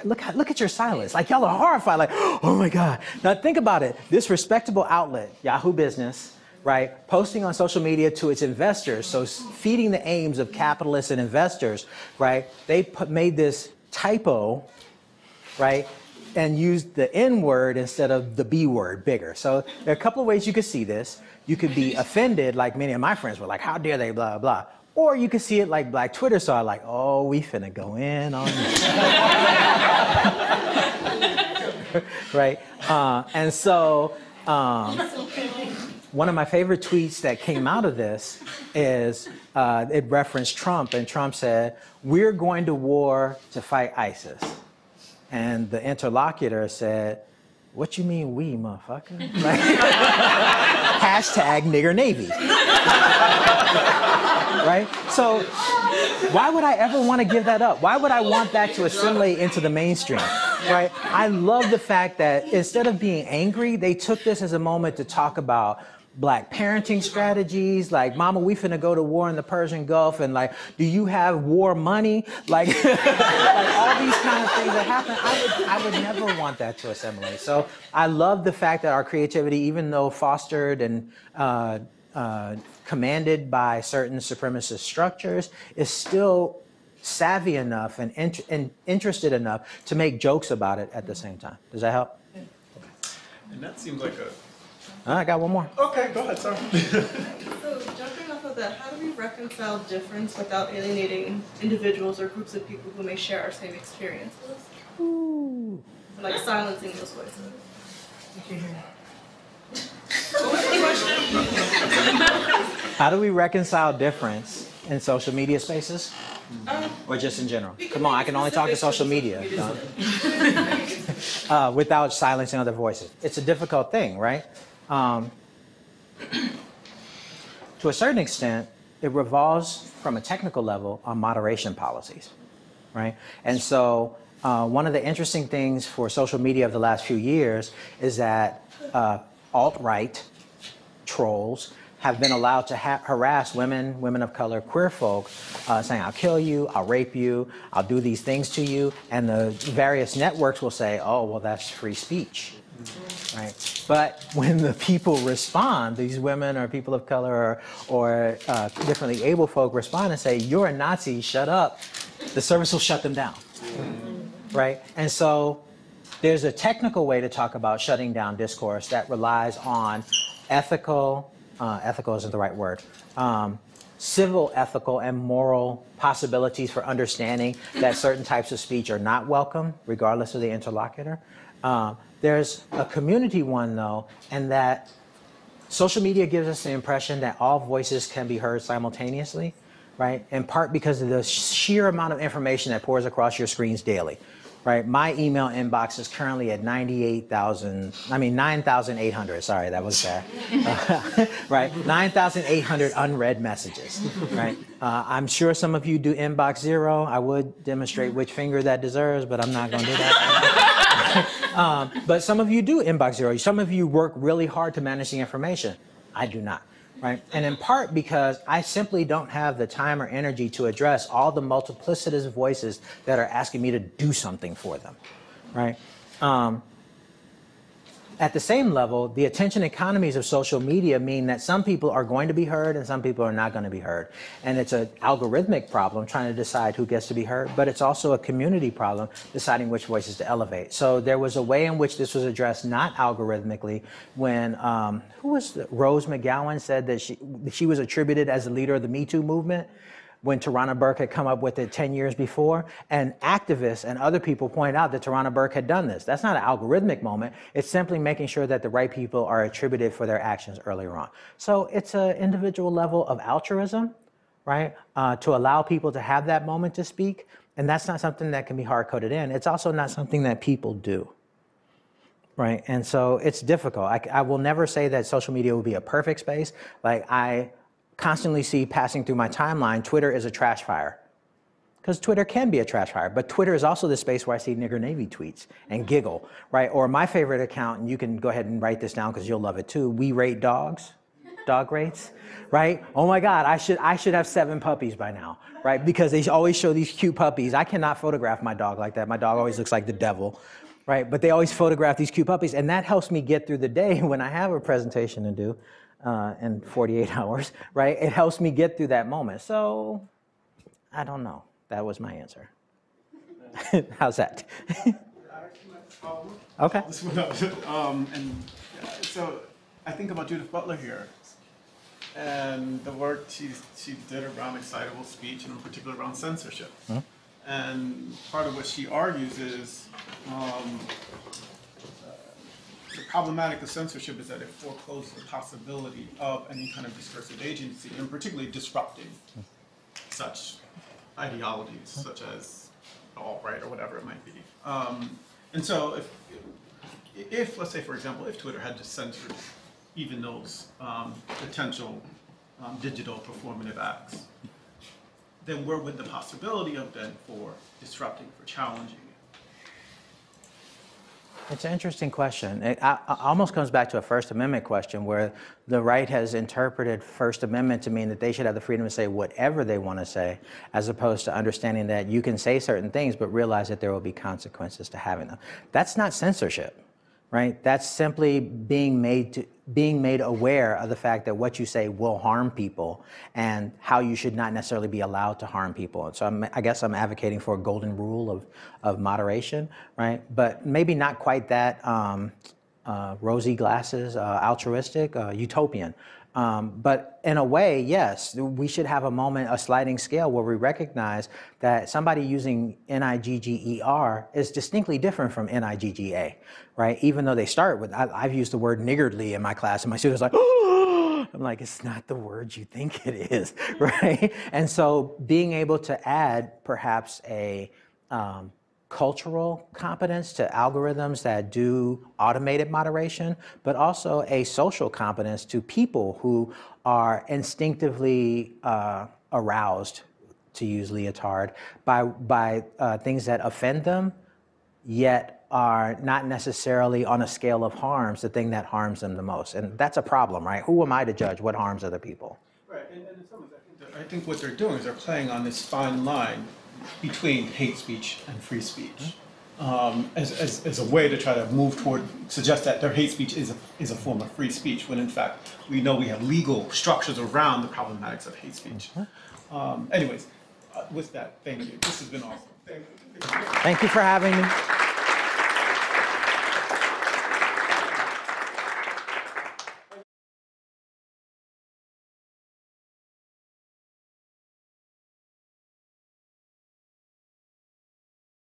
Look at your silence. Like, y'all are horrified. Like, oh my God. Now think about it. This respectable outlet, Yahoo Business, right, posting on social media to its investors, so feeding the aims of capitalists and investors, right, they made this typo, right, and used the N word instead of the B word, bigger. So there are a couple of ways you could see this. You could be offended, like many of my friends were, like, how dare they, blah, blah. Or you could see it like Black Twitter saw it, like, oh, we finna go in on this. Right? And so one of my favorite tweets that came out of this is it referenced Trump, and Trump said, we're going to war to fight ISIS. And the interlocutor said, what you mean we, motherfucker? Like, hashtag nigger Navy. Right? So why would I ever want to give that up? Why would I want that to assimilate into the mainstream? Right? I love the fact that instead of being angry, they took this as a moment to talk about Black parenting strategies, like, mama, we finna go to war in the Persian Gulf, and like, do you have war money? Like, like all these kind of things that happen, I would never want that to assimilate. So I love the fact that our creativity, even though fostered and commanded by certain supremacist structures, is still savvy enough and interested enough to make jokes about it at the same time. Does that help? And that seems like a... I got one more. Okay, go ahead, sorry. So jumping off of that, how do we reconcile difference without alienating individuals or groups of people who may share our same experiences? Ooh. Like silencing those voices. What was the question? How do we reconcile difference in social media spaces? Or just in general? Come on, I can only talk to social media. Without silencing other voices. It's a difficult thing, right? To a certain extent, it revolves from a technical level on moderation policies, right? And so one of the interesting things for social media of the last few years is that alt-right trolls have been allowed to harass women of color, queer folk, saying, I'll kill you, I'll rape you, I'll do these things to you. And the various networks will say, oh, well, that's free speech, right? But when the people respond, these women or people of color or differently able folk respond and say, you're a Nazi, shut up, the service will shut them down, right? And so there's a technical way to talk about shutting down discourse that relies on ethical isn't the right word, civil, ethical, and moral possibilities for understanding that certain types of speech are not welcome, regardless of the interlocutor. There's a community one, though, and that social media gives us the impression that all voices can be heard simultaneously, right? In part because of the sheer amount of information that pours across your screens daily. Right, my email inbox is currently at 9,800, sorry, that was bad. Right, 9,800 unread messages, right? I'm sure some of you do inbox zero. I would demonstrate which finger that deserves, but I'm not gonna do that. But some of you do inbox zero. Some of you work really hard to manage the information. I do not. Right? And in part because I simply don't have the time or energy to address all the multiplicitous voices that are asking me to do something for them, right? At the same level, the attention economies of social media mean that some people are going to be heard and some people are not going to be heard. And it's an algorithmic problem trying to decide who gets to be heard, but it's also a community problem deciding which voices to elevate. So there was a way in which this was addressed not algorithmically when, Rose McGowan said that she was attributed as the leader of the Me Too movement, when Tarana Burke had come up with it 10 years before, and activists and other people point out that Tarana Burke had done this. That's not an algorithmic moment. It's simply making sure that the right people are attributed for their actions earlier on. So it's an individual level of altruism, right, to allow people to have that moment to speak, and that's not something that can be hard-coded in. It's also not something that people do, right? And so it's difficult. I will never say that social media will be a perfect space. Like, I constantly see passing through my timeline, Twitter is a trash fire. Because Twitter can be a trash fire, but Twitter is also the space where I see nigger Navy tweets and giggle, right? Or my favorite account, and you can go ahead and write this down because you'll love it too, We Rate Dogs, dog rates, right? Oh my God, I should have 7 puppies by now, right? Because they always show these cute puppies. I cannot photograph my dog like that. My dog always looks like the devil, right? But they always photograph these cute puppies, and that helps me get through the day when I have a presentation to do. In 48 hours, right? It helps me get through that moment. So, I don't know. That was my answer. How's that? Okay. So I think about Judith Butler here, and the work she did around excitable speech, and in particular around censorship. Hmm? And part of what she argues is the problematic of censorship is that it forecloses the possibility of any kind of discursive agency, and particularly disrupting such ideologies, such as alt-right or whatever it might be. And so if, let's say, for example, if Twitter had just censored even those potential digital performative acts, then where would the possibility have been for disrupting, for challenging? It's an interesting question. It almost comes back to a First Amendment question where the right has interpreted First Amendment to mean that they should have the freedom to say whatever they want to say, as opposed to understanding that you can say certain things but realize that there will be consequences to having them. That's not censorship, right? That's simply being made aware of the fact that what you say will harm people and how you should not necessarily be allowed to harm people. And so I guess I'm advocating for a golden rule of moderation, right? But maybe not quite that rosy glasses, altruistic, utopian. But in a way, yes, we should have a moment, a sliding scale where we recognize that somebody using N-I-G-G-E-R is distinctly different from N-I-G-G-A, right? Even though they start with, I've used the word niggardly in my class, and my students are like, oh, I'm like, it's not the word you think it is, right? And so being able to add perhaps a cultural competence to algorithms that do automated moderation, but also a social competence to people who are instinctively aroused, to use leotard, by things that offend them, yet are not necessarily on a scale of harms the thing that harms them the most. And that's a problem, right? Who am I to judge what harms other people? Right, and in some ways, I think what they're doing is they're playing on this fine line between hate speech and free speech, as a way to try to move toward, suggest that their hate speech is a form of free speech, when in fact we know we have legal structures around the problematics of hate speech. Anyways, with that, thank you. This has been awesome. Thank you. Thank you for having me.